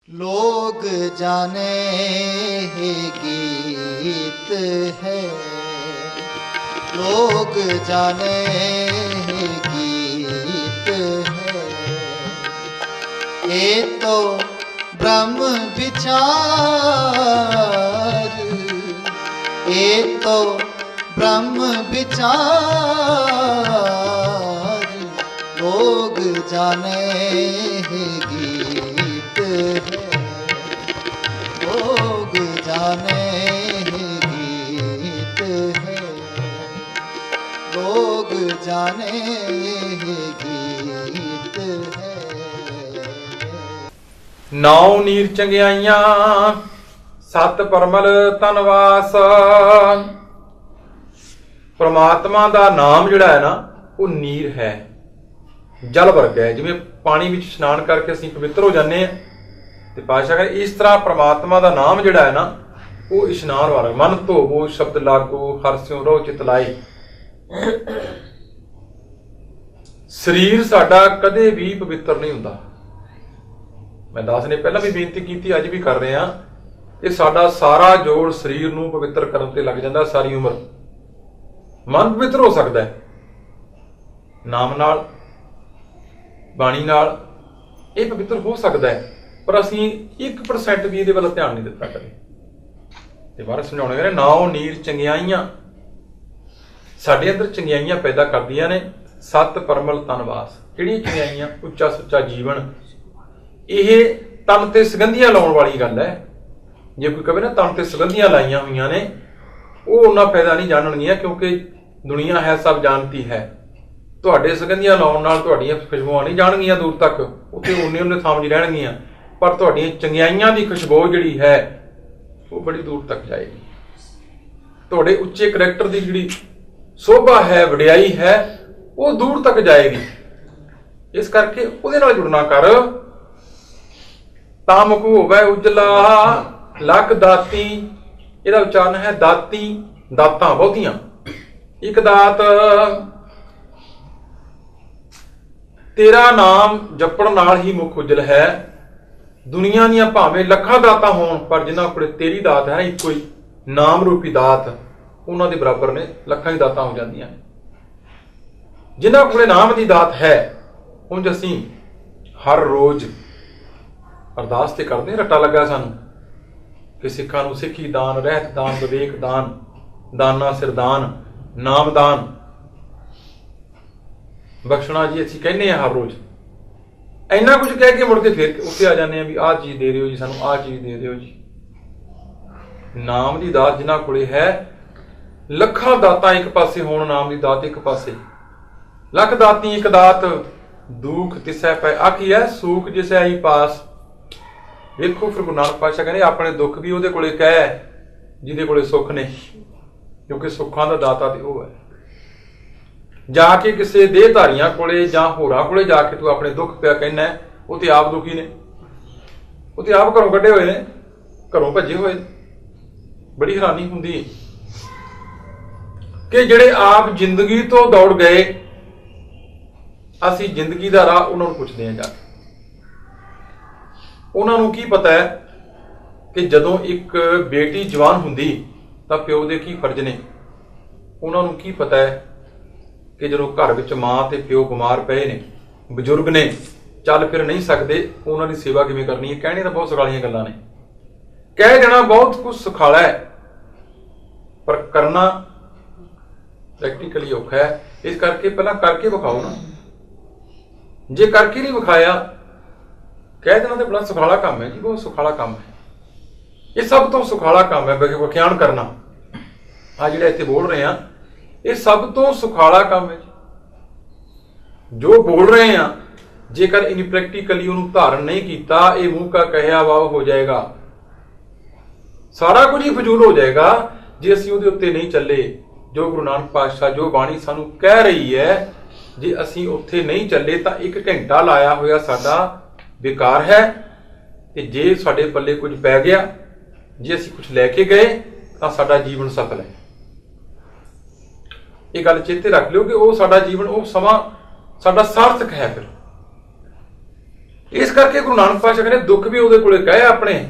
लोग जाने ही गीत है, लोग जाने ही गीत है। ये तो ब्रह्म विचार, ये तो ब्रह्म विचार। लोग जाने ही गीत है, लोग जाने ही गीत है, लोग जाने ही गीत है। नौ नीर चंगियाइयां सत परमल धनवास। परमात्मा का नाम जिहड़ा है ना वो नीर है, जल वर्ग है। जिवें पानी विच इशनान करके असीं पवित्र हो जाने हैं ते पातशाह कहंदे इस तरह परमात्मा का नाम जिहड़ा है ना वो इशनान वाला। मन धोवो शब्द लागो हर स्यों रहो चित लाई। शरीर साडा कदे भी पवित्र नहीं हुंदा। मैं दास ने पहला भी बेनती की, अज भी कर रहे हैं। ये साडा सारा जोड़ शरीर नूं पवित्र करन ते लग जांदा सारी उम्र। मन पवित्र हो सकता है नाम नाल, बाणी नाल, ये पवित्र हो सकता है, पर असीं 1% भी इहदे वल ध्यान नहीं दिता कदे। ते बाहर समझाउणे कहंदे नौ नीर चंगियाइयां साडे अंदर चंगियाइयां पैदा करदियां ने। सत परमल तनवास, किहड़ियां चंगियाइयां? उच्चा सुच्चा जीवन। ਇਹ ਤਨ ਤੇ ਸੁਗੰਧੀਆਂ ਲਾਉਣ ਵਾਲੀ ਗੱਲ ਹੈ। ਜੇ ਕੋਈ ਕਹੇ ਨਾ ਤਨ ਤੇ ਸੁਗੰਧੀਆਂ ਲਾਈਆਂ ਹੋਈਆਂ ਨੇ, ਉਹ ਉਹਨਾਂ ਫਾਇਦਾ ਨਹੀਂ ਜਾਣਨਗੀਆਂ, ਕਿਉਂਕਿ ਦੁਨੀਆ ਹੈ ਸਭ ਜਾਣਤੀ ਹੈ। ਤੁਹਾਡੇ ਸੁਗੰਧੀਆਂ ਲਾਉਣ ਨਾਲ ਤੁਹਾਡੀਆਂ ਖੁਸ਼ਬੂਆਂ ਨਹੀਂ ਜਾਣਗੀਆਂ ਦੂਰ ਤੱਕ, ਉੱਥੇ ਉਹਨੇ ਥਾਂ 'ਚ ਰਹਿਣਗੀਆਂ। ਪਰ ਤੁਹਾਡੀਆਂ ਚੰਗਿਆਈਆਂ ਦੀ ਖੁਸ਼ਬੂ ਜਿਹੜੀ ਹੈ ਉਹ ਬੜੀ ਦੂਰ ਤੱਕ ਜਾਏਗੀ। ਤੁਹਾਡੇ ਉੱਚੇ ਕਰੈਕਟਰ ਦੀ ਜਿਹੜੀ ਸੋਭਾ ਹੈ, ਵਡਿਆਈ ਹੈ, ਉਹ ਦੂਰ ਤੱਕ ਜਾਏਗੀ। ਇਸ ਕਰਕੇ ਉਹਦੇ ਨਾਲ ਜੁੜਨਾ ਕਰ। तामुख होवे उजला लख दाती। ਇਹਦਾ ਉਚਾਰਨ ਹੈ ਦਾਤੀ, ਦਾਤਾਂ ਬਹੁਤੀਆਂ। ਇੱਕ ਦਾਤ ਤੇਰਾ ਨਾਮ ਜਪਣ ਨਾਲ ਹੀ ਮੁਖ ਉਜਲ ਹੈ। ਦੁਨੀਆ ਦੀਆਂ ਭਾਵੇਂ ਲੱਖਾਂ ਦਾਤਾਂ ਹੋਣ, ਪਰ ਜਿਨ੍ਹਾਂ ਕੋਲ ਤੇਰੀ ਦਾਤ ਹੈ ਇੱਕੋ ਹੀ ਨਾਮ ਰੂਪੀ ਦਾਤ, ਉਹਨਾਂ ਦੇ ਬਰਾਬਰ ਨੇ ਲੱਖਾਂ ਹੀ ਦਾਤਾਂ ਹੋ ਜਾਂਦੀਆਂ। ਜਿਨ੍ਹਾਂ ਕੋਲ ਨਾਮ ਦੀ ਦਾਤ ਹੈ, ਉਂਝ ਅਸੀਂ ਹਰ ਰੋਜ਼ ਅਰਦਾਸ ਤੇ ਕਰਦੇ ਰੱਟਾ ਲੱਗਾ ਸਾਨੂੰ ਕਿ ਸਿੱਖਾਂ ਨੂੰ ਸਿੱਖੀ ਦਾਨ, ਰਹਿਤ ਦਾਨ, ਵਿਵੇਕ ਦਾਨ, ਦਾਨਾ ਸਿਰਦਾਨ, ਨਾਮਦਾਨ ਬਖਸ਼ਣਾ ਜੀ ਅਸੀਂ ਕਹਿੰਦੇ ਹਾਂ ਹਰ ਰੋਜ਼। ਇੰਨਾ ਕੁਝ ਕਹਿ ਕੇ ਮੁੜ ਕੇ ਫਿਰ ਉੱਤੇ ਆ ਜਾਂਦੇ ਹਾਂ ਵੀ ਆਹ ਚੀਜ਼ ਦੇ ਦਿਓ ਜੀ ਸਾਨੂੰ, ਆਹ ਚੀਜ਼ ਦੇ ਦਿਓ ਜੀ। ਨਾਮ ਦੀ ਦਾਤ ਜਿਨ੍ਹਾਂ ਕੋਲੇ ਹੈ, ਲੱਖਾਂ ਦਾਤਾਂ ਇੱਕ ਪਾਸੇ ਹੋਣ, ਨਾਮ ਦੀ ਦਾਤ ਇੱਕ ਪਾਸੇ। ਲੱਖ ਦਾਤੀ ਇੱਕ ਦਾਤ, ਦੁੱਖ ਤਿਸੈ ਪੈ ਆਖੀਐ, ਸੂਖ ਜਿਸੈ ਆਈ ਪਾਸ। ਵੇਖੋ ਫਿਰ ਗੁਰੂ ਨਾਨਕ ਪਾਤਸ਼ਾਹ ਕਹਿੰਦੇ ਆਪਣੇ ਦੁੱਖ ਵੀ ਉਹਦੇ ਕੋਲੇ ਕਹਿ ਜਿਹਦੇ ਕੋਲੇ ਸੁੱਖ ਨੇ, ਕਿਉਂਕਿ ਸੁੱਖਾਂ ਦਾ ਦਾਤਾ ਤੇ ਉਹ ਹੈ। ਜਾ ਕੇ ਕਿਸੇ ਦੇਹਧਾਰੀਆਂ ਕੋਲੇ ਜਾਂ ਹੋਰਾਂ ਕੋਲੇ ਜਾ ਕੇ ਤੂੰ ਆਪਣੇ ਦੁੱਖ ਪਿਆ ਕਹਿਣਾ, ਉਹ ਤੇ ਆਪ ਦੁਖੀ ਨੇ, ਉਹ ਤੇ ਆਪ ਘਰੋਂ ਕੱਢੇ ਹੋਏ ਨੇ, ਘਰੋਂ ਭੱਜੇ ਹੋਏ। ਬੜੀ ਹੈਰਾਨੀ ਹੁੰਦੀ ਕਿ ਜਿਹੜੇ ਆਪ ਜ਼ਿੰਦਗੀ ਤੋਂ ਦੌੜ ਗਏ, ਅਸੀਂ ਜ਼ਿੰਦਗੀ ਦਾ ਰਾਹ ਉਹਨਾਂ ਨੂੰ ਪੁੱਛਦੇ ਹਾਂ ਜਾ ਕੇ। ਉਹਨਾਂ ਨੂੰ ਕੀ ਪਤਾ ਹੈ ਕਿ ਜਦੋਂ ਇੱਕ ਬੇਟੀ ਜਵਾਨ ਹੁੰਦੀ ਤਾਂ ਪਿਓ ਦੇ ਕੀ ਫਰਜ਼ ਨੇ। ਉਹਨਾਂ ਨੂੰ ਕੀ ਪਤਾ ਹੈ ਕਿ ਜਦੋਂ ਘਰ ਵਿੱਚ ਮਾਂ ਤੇ ਪਿਓ ਬਿਮਾਰ ਪਏ ਨੇ, ਬਜ਼ੁਰਗ ਨੇ, ਚੱਲ ਫਿਰ ਨਹੀਂ ਸਕਦੇ, ਉਹਨਾਂ ਦੀ ਸੇਵਾ ਕਿਵੇਂ ਕਰਨੀ ਹੈ। ਕਹਿਣੇ ਤਾਂ ਬਹੁਤ ਸੁਖਾਲੀਆਂ ਗੱਲਾਂ ਨੇ, ਕਹਿ ਦੇਣਾ ਬਹੁਤ ਕੁਝ ਸੁਖਾਲਾ ਹੈ, ਪਰ ਕਰਨਾ ਪ੍ਰੈਕਟੀਕਲੀ ਔਖਾ ਹੈ। ਇਸ ਕਰਕੇ ਪਹਿਲਾਂ ਕਰਕੇ ਵਿਖਾਓ ਨਾ। ਜੇ ਕਰਕੇ ਨਹੀਂ ਵਿਖਾਇਆ, ਕਹਿ ਦੇਣਾ ਤੇ ਬੜਾ ਸੁਖਾਲਾ ਕੰਮ ਹੈ ਜੀ, ਬਹੁਤ ਸੁਖਾਲਾ ਕੰਮ ਹੈ। ਇਹ ਸਭ ਤੋਂ ਸੁਖਾਲਾ ਕੰਮ ਹੈ ਵਿਖਿਆਨ ਕਰਨਾ। ਆ ਜਿਹੜਾ ਇੱਥੇ ਬੋਲ ਰਹੇ ਆ, ਇਹ ਸਭ ਤੋਂ ਸੁਖਾਲਾ ਕੰਮ ਹੈ ਜੀ। ਜੋ ਬੋਲ ਰਹੇ ਆ, ਜੇਕਰ ਇਨ ਪ੍ਰੈਕਟੀਕਲੀ ਉਹਨੂੰ ਧਾਰਨ ਨਹੀਂ ਕੀਤਾ, ਇਹ ਮੂੰਹ ਕਾ ਕਹਿਆ ਵਾਹ ਹੋ ਜਾਏਗਾ। ਸਾਰਾ ਕੁਝ ਹੀ ਫਜ਼ੂਲ ਹੋ ਜਾਏਗਾ ਜੇ ਅਸੀਂ ਉਹਦੇ ਉੱਤੇ ਨਹੀਂ ਚੱਲੇ। ਜੋ ਗੁਰੂ ਨਾਨਕ ਪਾਤਸ਼ਾਹ, ਜੋ ਬਾਣੀ ਸਾਨੂੰ ਕਹਿ ਰਹੀ ਹੈ, ਜੇ ਅਸੀਂ ਉੱਥੇ ਨਹੀਂ ਚੱਲੇ ਤਾਂ 1 ਘੰਟਾ ਲਾਇਆ ਹੋਇਆ ਸਾਡਾ ਬੇਕਾਰ ਹੈ। ਤੇ ਜੇ ਸਾਡੇ ਪੱਲੇ ਕੁਝ ਪੈ ਗਿਆ, ਜੇ ਅਸੀਂ ਕੁਝ ਲੈ ਕੇ ਗਏ, ਤਾਂ ਸਾਡਾ ਜੀਵਨ ਸਫਲ ਹੈ। ਇਹ ਗੱਲ ਚੇਤੇ ਰੱਖ ਲਿਓ ਕਿ ਉਹ ਸਾਡਾ ਜੀਵਨ, ਉਹ ਸਮਾਂ ਸਾਡਾ ਸਾਰਥਕ ਹੈ। ਫਿਰ ਇਸ ਕਰਕੇ ਗੁਰੂ ਨਾਨਕ ਪਾਤਸ਼ਾਹ ਕਹਿੰਦੇ ਦੁੱਖ ਵੀ ਉਹਦੇ ਕੋਲੇ ਕਹੇ ਆਪਣੇ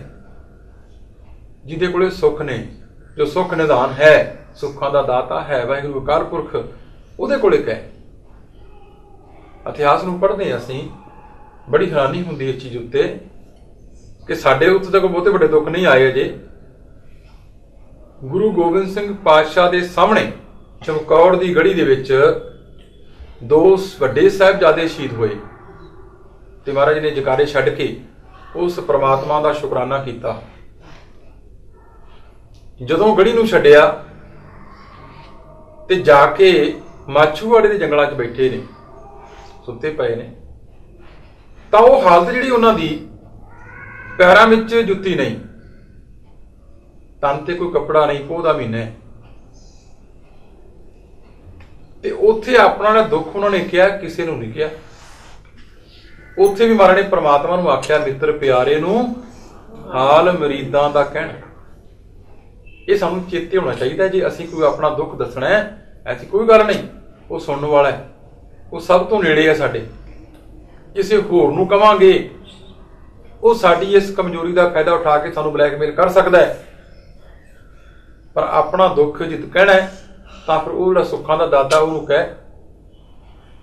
ਜਿਹਦੇ ਕੋਲੇ ਸੁੱਖ ਨੇ, ਜੋ ਸੁੱਖ ਨਿਧਾਨ ਹੈ, ਸੁੱਖਾਂ ਦਾ ਦਾਤਾ ਹੈ ਵਾਹਿਗੁਰੂ ਅਕਾਲ ਪੁਰਖ, ਉਹਦੇ ਕੋਲੇ ਕਹੇ। ਇਤਿਹਾਸ ਨੂੰ ਪੜ੍ਹਦੇ ਹਾਂ ਅਸੀਂ, ਬੜੀ ਹੈਰਾਨੀ ਹੁੰਦੀ ਇਸ ਚੀਜ਼ ਉੱਤੇ ਕਿ ਸਾਡੇ ਉੱਤੇ ਤਾਂ ਕੋਈ ਬਹੁਤੇ ਵੱਡੇ ਦੁੱਖ ਨਹੀਂ ਆਏ ਅਜੇ। ਗੁਰੂ ਗੋਬਿੰਦ ਸਿੰਘ ਪਾਤਸ਼ਾਹ ਦੇ ਸਾਹਮਣੇ ਚਮਕੌਰ ਦੀ ਗੜੀ ਦੇ ਵਿੱਚ 2 ਵੱਡੇ ਸਾਹਿਬਜ਼ਾਦੇ ਸ਼ਹੀਦ ਹੋਏ ਤੇ ਮਹਾਰਾਜ ਨੇ ਜਕਾਰੇ ਛੱਡ ਕੇ ਉਸ ਪ੍ਰਮਾਤਮਾ ਦਾ ਸ਼ੁਕਰਾਨਾ ਕੀਤਾ। ਜਦੋਂ ਗੜੀ ਨੂੰ ਛੱਡਿਆ ਤੇ ਜਾ ਕੇ ਮਾਛੂਵਾੜੇ ਦੇ ਜੰਗਲਾਂ 'ਚ ਬੈਠੇ ਨੇ, ਸੁੱਤੇ ਪਏ ਨੇ, ਤਾਂ ਉਹ ਹਾਲਤ ਜਿਹੜੀ ਉਹਨਾਂ ਦੀ, ਪੈਰਾਂ ਵਿੱਚ ਜੁੱਤੀ ਨਹੀਂ, ਤਨ ਤੇ ਕੋਈ ਕੱਪੜਾ ਨਹੀਂ, ਪੋਹ ਦਾ ਮਹੀਨਾ ਹੈ, ਤੇ ਉੱਥੇ ਆਪਣਾ ਦੁੱਖ ਉਹਨਾਂ ਨੇ ਕਿਹਾ, ਕਿਸੇ ਨੂੰ ਨਹੀਂ ਕਿਹਾ। ਉੱਥੇ ਵੀ ਮਹਾਰਾਜ ਨੇ ਪ੍ਰਮਾਤਮਾ ਨੂੰ ਆਖਿਆ, ਮਿੱਤਰ ਪਿਆਰੇ ਨੂੰ ਹਾਲ ਮਰੀਦਾਂ ਦਾ ਕਹਿਣਾ। ਇਹ ਸਾਨੂੰ ਚੇਤੇ ਹੋਣਾ ਚਾਹੀਦਾ, ਜੇ ਅਸੀਂ ਕੋਈ ਆਪਣਾ ਦੁੱਖ ਦੱਸਣਾ ਹੈ, ਐਸੀ ਕੋਈ ਗੱਲ ਨਹੀਂ, ਉਹ ਸੁਣਨ ਵਾਲਾ ਹੈ, ਉਹ ਸਭ ਤੋਂ ਨੇੜੇ ਹੈ ਸਾਡੇ। ਕਿਸੇ ਹੋਰ ਨੂੰ ਕਵਾਂਗੇ ਉਹ ਸਾਡੀ ਇਸ ਕਮਜ਼ੋਰੀ ਦਾ ਫਾਇਦਾ ਉਠਾ ਕੇ ਸਾਨੂੰ ਬਲੈਕਮੇਲ ਕਰ ਸਕਦਾ ਹੈ, ਪਰ ਆਪਣਾ ਦੁੱਖ ਜਿੱਤ ਕਹਿਣਾ ਹੈ ਤਾਂ ਫਿਰ ਉਹ ਜਿਹੜਾ ਸੁੱਖਾਂ ਦਾ ਦਾਤਾ ਉਹਨੂੰ ਕਹਿ।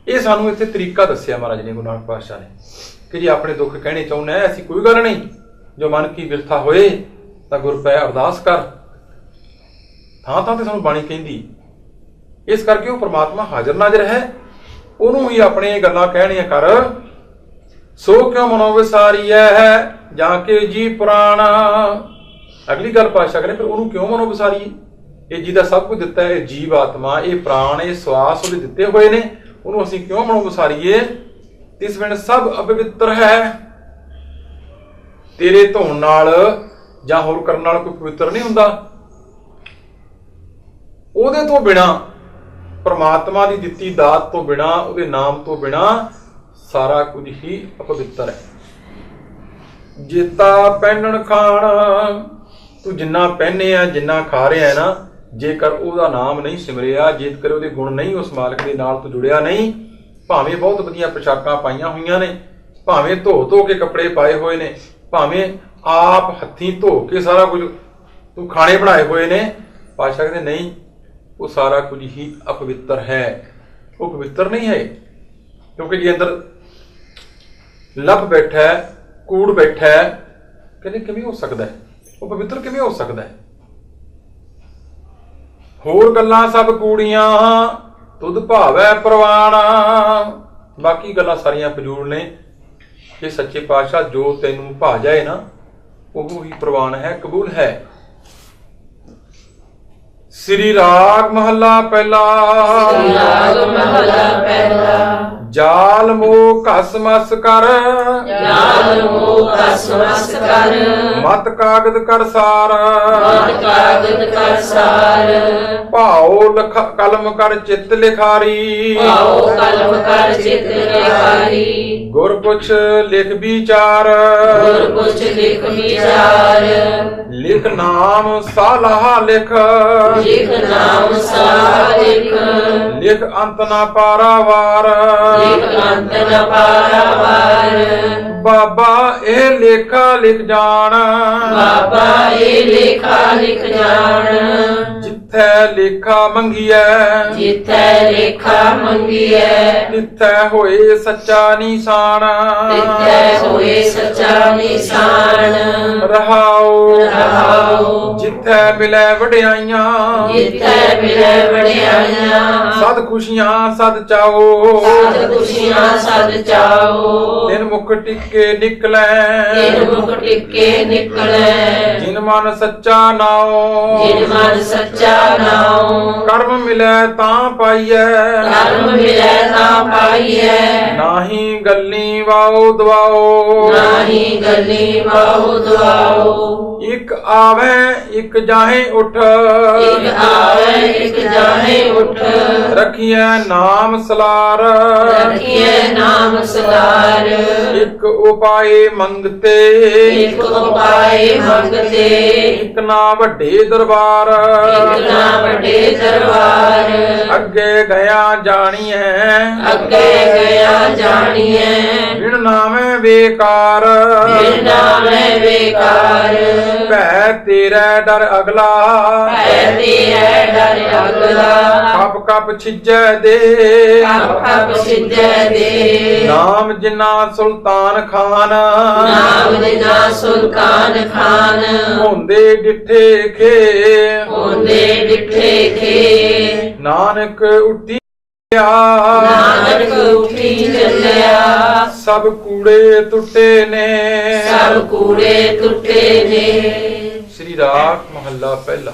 ਇਹ ਸਾਨੂੰ ਇੱਥੇ ਤਰੀਕਾ ਦੱਸਿਆ ਮਹਾਰਾਜ ਨੇ, ਗੁਰੂ ਨਾਨਕ ਪਾਤਸ਼ਾਹ ਨੇ, ਕਿ ਜੇ ਆਪਣੇ ਦੁੱਖ ਕਹਿਣੇ ਚਾਹੁੰਦਾ ਹੈ, ਐਸੀ ਕੋਈ ਗੱਲ ਨਹੀਂ, ਜੋ ਮਨ ਕੀ ਬਿਰਥਾ ਹੋਏ ਤਾਂ ਗੁਰ ਪੈ ਅਰਦਾਸ ਕਰ। ਥਾਂ ਥਾਂ ਤੇ ਸਾਨੂੰ ਬਾਣੀ ਕਹਿੰਦੀ। ਇਸ ਕਰਕੇ ਉਹ ਪ੍ਰਮਾਤਮਾ ਹਾਜ਼ਰ ਨਾਜ਼ਰ ਹੈ, ਉਹਨੂੰ ਹੀ ਆਪਣੇ ਗੱਲਾਂ ਕਹਿਣੀਆਂ ਕਰ। ਸੋ ਕਿਉਂ ਮਨੋ ਵਿਸਾਰੀਐ ਹੈ ਜਾਂ ਕੇ ਜੀ ਪੁਰਾਣਾ। ਅਗਲੀ ਗੱਲ ਪਾਤਸ਼ਾਹ ਕਹਿੰਦੇ, ਫਿਰ ਉਹਨੂੰ ਕਿਉਂ ਮਨੋ ਵਿਸਾਰੀਏ? ਇਹ ਜਿਹਦਾ ਸਭ ਕੁਝ ਦਿੱਤਾ ਹੈ, ਜੀਵ ਆਤਮਾ, ਇਹ ਪ੍ਰਾਣ, ਇਹ ਸਵਾਸ ਉਹਦੇ ਦਿੱਤੇ ਹੋਏ ਨੇ, ਉਹਨੂੰ ਅਸੀਂ ਕਿਉਂ ਮਨੋ ਵਿਸਾਰੀਏ? ਤਿਸ ਬਿਨ ਸਭ ਅਪਵਿੱਤਰ ਹੈ। ਤੇਰੇ ਧੋਣ ਨਾਲ ਜਾਂ ਹੋਰ ਕਰਨ ਨਾਲ ਕੋਈ ਪਵਿੱਤਰ ਨਹੀਂ ਹੁੰਦਾ। ਉਹਦੇ ਤੋਂ ਬਿਨਾ, ਪ੍ਰਮਾਤਮਾ ਦੀ ਦਿੱਤੀ ਦਾਤ ਤੋਂ ਬਿਨਾ, ਉਹਦੇ ਨਾਮ ਤੋਂ ਬਿਨਾ ਸਾਰਾ ਕੁਝ ਹੀ ਅਪਵਿੱਤਰ ਹੈ। ਜੇਤਾ ਪਹਿਨਣ ਖਾਣ, ਤੂੰ ਜਿੰਨਾ ਪਹਿਨੇ ਆ, ਜਿੰਨਾ ਖਾ ਰਿਹਾ ਨਾ, ਜੇਕਰ ਉਹਦਾ ਨਾਮ ਨਹੀਂ ਸਿਮਰਿਆ, ਜੇਕਰ ਉਹਦੇ ਗੁਣ ਨਹੀਂ, ਉਸ ਮਾਲਕ ਦੇ ਨਾਲ ਤੂੰ ਜੁੜਿਆ ਨਹੀਂ, ਭਾਵੇਂ ਬਹੁਤ ਵਧੀਆ ਪੋਸ਼ਾਕਾਂ ਪਾਈਆਂ ਹੋਈਆਂ ਨੇ, ਭਾਵੇਂ ਧੋ ਧੋ ਕੇ ਕੱਪੜੇ ਪਾਏ ਹੋਏ ਨੇ, ਭਾਵੇਂ ਆਪ ਹੱਥੀਂ ਧੋ ਕੇ ਸਾਰਾ ਕੁਝ ਤੂੰ ਖਾਣੇ ਬਣਾਏ ਹੋਏ ਨੇ, ਪਾਤਸ਼ਾਹ ਕਹਿੰਦੇ ਨਹੀਂ, ਉਹ ਸਾਰਾ ਕੁਝ ਹੀ ਅਪਵਿੱਤਰ ਹੈ। ਉਹ ਪਵਿੱਤਰ ਨਹੀਂ ਹੈ, ਕਿਉਂਕਿ ਜੇ ਅੰਦਰ ਲੱਭ ਬੈਠਾ ਹੈ, ਕੂੜ ਬੈਠਾ ਹੈ, ਕਹਿੰਦੇ ਕਿਵੇਂ ਹੋ ਸਕਦਾ ਹੈ? ਉਹ ਪਵਿੱਤਰ ਕਿਵੇਂ ਹੋ ਸਕਦਾ ਹੈ? ਹੋਰ ਗੱਲਾਂ ਸਭ ਕੂੜੀਆਂ, ਤੁਧ ਭਾਵੈ ਪ੍ਰਵਾਨ। ਬਾਕੀ ਗੱਲਾਂ ਸਾਰੀਆਂ ਫਜ਼ੂਲ ਨੇ। ਇਹ ਸੱਚੇ ਪਾਤਸ਼ਾਹ ਜੋ ਤੈਨੂੰ ਭਾ ਜਾਏ ਨਾ, ਉਹ ਹੀ ਪ੍ਰਵਾਨ ਹੈ, ਕਬੂਲ ਹੈ। ਸ੍ਰੀ ਰਾਗ ਮਹੱਲਾ ਪਹਿਲਾ। ਜਾਲ ਮੋਹ ਘਸ ਮਸ ਕਰ, ਮਤ ਕਾਗਦ ਕਰ ਸਾਰ, ਭਾਉ ਕਲਮ ਕਰ ਚਿੱਤ ਲਿਖਾਰੀ, ਗੁਰ ਪੁੱਛ ਲਿਖ ਵਿਚਾਰ, ਲਿਖ ਨਾਮ ਸਾਲਾਹ ਲਿਖ, ਲਿਖ ਅੰਤ ਨਾ ਪਾਰਾਵਾਰ, ਬਾਬਾ ਇਹ ਲੇਖਾ ਲਿਖ ਜਾਣ, ਜਿੱਥੈ ਲੇਖਾ ਮੰਗੀਐ, ਤਿੱਥੈ ਹੋਏ ਸੱਚਾ ਨਿਸ਼ਾਨ, ਰਹਾਉ ਜਿੱਥੈ ਮਿਲੈ ਵਡਿਆਈਆਂ, ਸਦ ਖੁਸ਼ੀਆਂ ਸਦ ਚਾਓ, ਤਿਨ ਮੁਖ ਟਿੱਕੇ ਨਿਕਲੈ, ਜਿਨ ਮਨ ਸੱਚਾ ਨਾਉ, ਕਰਮ ਮਿਲੈ ਤਾਂ ਪਾਈਐ, ਨਾਹੀ ਗੱਲੀ ਵਾਉ ਦਵਾਓ, ਇੱਕ ਆਵੇ ਇੱਕ ਜਾਹੇ ਉਠ, ਇੱਕ ਆਵੇ ਇੱਕ ਜਾਹੇ ਉਠ, ਰਖੀਐ ਨਾਮ ਸਲਾਰ, ਰਖੀਐ ਨਾਮ ਸਲਾਰ। ਇੱਕ ਉਪਾਏ ਮੰਗਤੇ, ਇੱਕ ਉਪਾਏ ਮੰਗਤੇ, ਇੱਕ ਨਾ ਵੱਡੇ ਦਰਬਾਰ, ਇੱਕ ਨਾ ਵੱਡੇ ਦਰਬਾਰ। ਅੱਗੇ ਗਿਆ ਜਾਣੀਐ, ਅੱਗੇ ਗਿਆ ਜਾਣੀਐ, ਬਿਨ ਨਾਮੈ ਬੇਕਾਰ, ਬਿਨ ਨਾਮੈ ਬੇਕਾਰ। ਭੈ ਤੇਰਾ ਡਰ ਅਗਲਾ, ਭੈ ਤੇਰਾ ਡਰ ਅਗਲਾ, ਕਪ ਕਪ ਛਿਜੈ ਦੇ, ਕਪ ਕਪ ਸਿੱਧੈ ਦੇ। ਨਾਮ ਜਿਨਾ ਸੁਲਤਾਨ ਖਾਨ, ਨਾਮ ਜਿਨਾ ਸੁਲਤਾਨ ਖਾਨ, ਹੁੰਦੇ ਡਿਠੇ ਖੇ, ਹੁੰਦੇ ਡਿਠੇ ਖੇ। ਨਾਨਕ ਉੱਠੀ ਨਾਨਕ ਉੱਠੀ ਚੱਲਿਆ, ਸਭ ਕੂੜੇ ਟੁੱਟੇ ਨੇ, ਸਭ ਕੂੜੇ ਟੁੱਟੇ ਨੇ। ਸ੍ਰੀ ਰਾਗ ਮਹੱਲਾ ਪਹਿਲਾ।